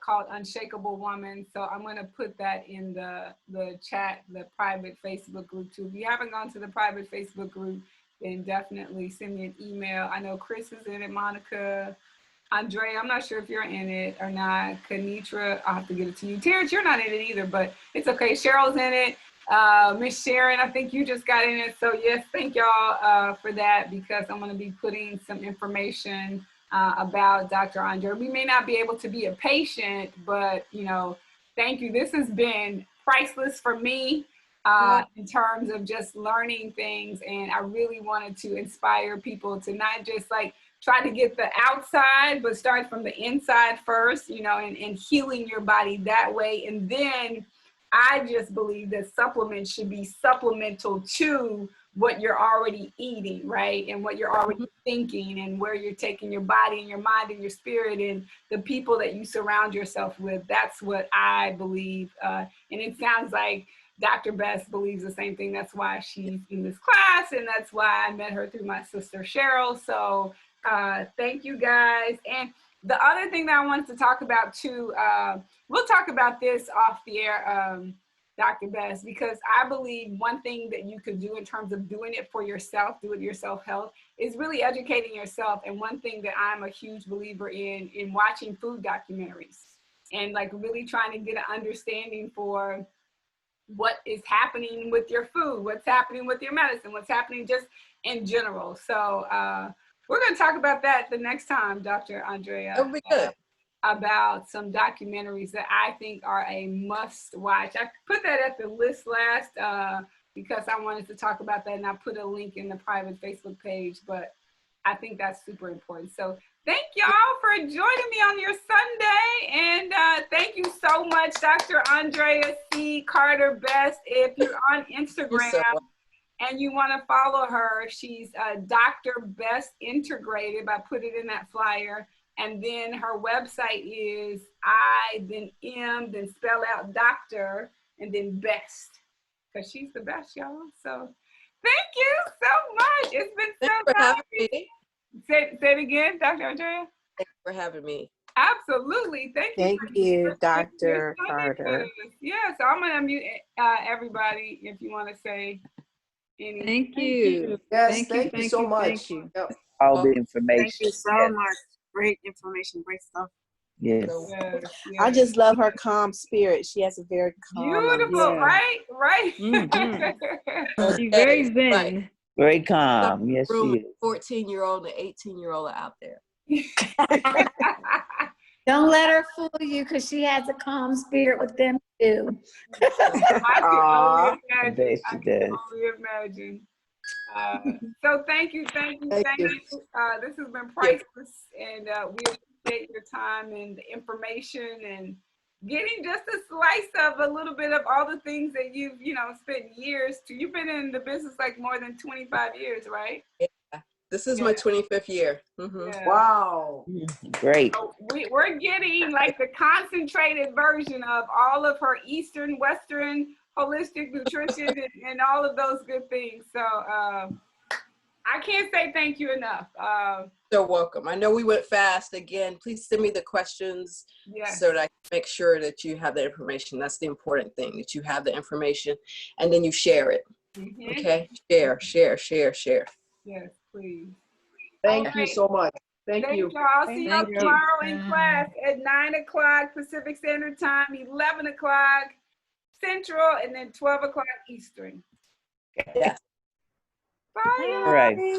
[SPEAKER 1] called Unshakable Woman. So I'm going to put that in the chat, the private Facebook group too. If you haven't gone to the private Facebook group, then definitely send me an email. I know Chris is in it, Monica, Andrea, I'm not sure if you're in it or not. Kanitra, I'll have to get it to you. Terrence, you're not in it either, but it's okay. Cheryl's in it. Miss Sharon, I think you just got in it. So yes, thank y'all for that, because I'm going to be putting some information about Dr. Andrea. We may not be able to be a patient, but you know, thank you. This has been priceless for me in terms of just learning things. And I really wanted to inspire people to not just like try to get the outside, but start from the inside first, you know, and healing your body that way. And then I just believe that supplements should be supplemental to what you're already eating, right? And what you're already thinking, and where you're taking your body and your mind and your spirit and the people that you surround yourself with. That's what I believe. And it sounds like Dr. Bess believes the same thing. That's why she's in this class, and that's why I met her through my sister Cheryl. So thank you guys. And the other thing that I wanted to talk about too, we'll talk about this off the air, Dr. Bess, because I believe one thing that you could do in terms of doing it for yourself, do it yourself health, is really educating yourself. And one thing that I'm a huge believer in watching food documentaries and like really trying to get an understanding for what is happening with your food, what's happening with your medicine, what's happening just in general. So we're going to talk about that the next time, Dr. Andrea.
[SPEAKER 6] That would be good.
[SPEAKER 1] About some documentaries that I think are a must watch. I put that at the list last because I wanted to talk about that, and I put a link in the private Facebook page, but I think that's super important. So thank y'all for joining me on your Sunday, and thank you so much, Dr. Andrea C. Carter Best. If you're on Instagram and you want to follow her, she's Dr. Best Integrative. I put it in that flyer. And then her website is I, then M, then spell out doctor, and then best. Because she's the best, y'all. So thank you so much. It's been so
[SPEAKER 6] Thanks for having me.
[SPEAKER 1] Say it again, Dr. Andrea.
[SPEAKER 6] Thanks for having me.
[SPEAKER 1] Absolutely. Thank you.
[SPEAKER 3] Thank you, Dr. Carter.
[SPEAKER 1] Yeah, so I'm going to unmute everybody if you want to say anything.
[SPEAKER 7] Thank you.
[SPEAKER 2] Yes, thank you so much.
[SPEAKER 7] Thank you.
[SPEAKER 2] Yep.
[SPEAKER 8] All the information.
[SPEAKER 3] Thank you so much. Great information, great stuff.
[SPEAKER 8] Yes.
[SPEAKER 1] Yes,
[SPEAKER 3] I
[SPEAKER 1] yes.
[SPEAKER 3] just love her calm spirit. She has a very calm.
[SPEAKER 1] Beautiful,
[SPEAKER 7] Yeah.
[SPEAKER 1] right? Right.
[SPEAKER 7] Mhm. She's very zen.
[SPEAKER 6] Right.
[SPEAKER 8] Very calm. Yes, she is.
[SPEAKER 6] 14-year-old and 18-year-old are out there.
[SPEAKER 4] Don't let her fool you, because she has a calm spirit with them too.
[SPEAKER 1] I
[SPEAKER 3] Aw.
[SPEAKER 1] can only
[SPEAKER 8] I bet
[SPEAKER 1] imagine.
[SPEAKER 8] she
[SPEAKER 1] I can
[SPEAKER 8] does.
[SPEAKER 1] only imagine. So thank you.
[SPEAKER 2] Thank you.
[SPEAKER 1] This has been priceless, and we appreciate your time and the information and getting just a slice of a little bit of all the things that you've, spent years to. You've been in the business like more than 25 years, right?
[SPEAKER 6] Yeah. This is my 25th year.
[SPEAKER 1] Yeah.
[SPEAKER 2] Wow.
[SPEAKER 8] Great.
[SPEAKER 1] So we're getting like the concentrated version of all of her Eastern, Western, holistic nutrition and all of those good things. So I can't say thank you enough.
[SPEAKER 6] So welcome. I know we went fast. Again, please send me the questions so that I can make sure that you have the information. That's the important thing, that you have the information and then you share it.
[SPEAKER 1] Mm-hmm.
[SPEAKER 6] Okay? Share.
[SPEAKER 1] Yes, please.
[SPEAKER 2] Thank you so much. Thank you.
[SPEAKER 1] Y'all. I'll see y'all tomorrow in class at 9 o'clock Pacific Standard Time, 11 o'clock Central, and then 12 o'clock Eastern.
[SPEAKER 6] Yes.
[SPEAKER 1] Bye.
[SPEAKER 8] All right.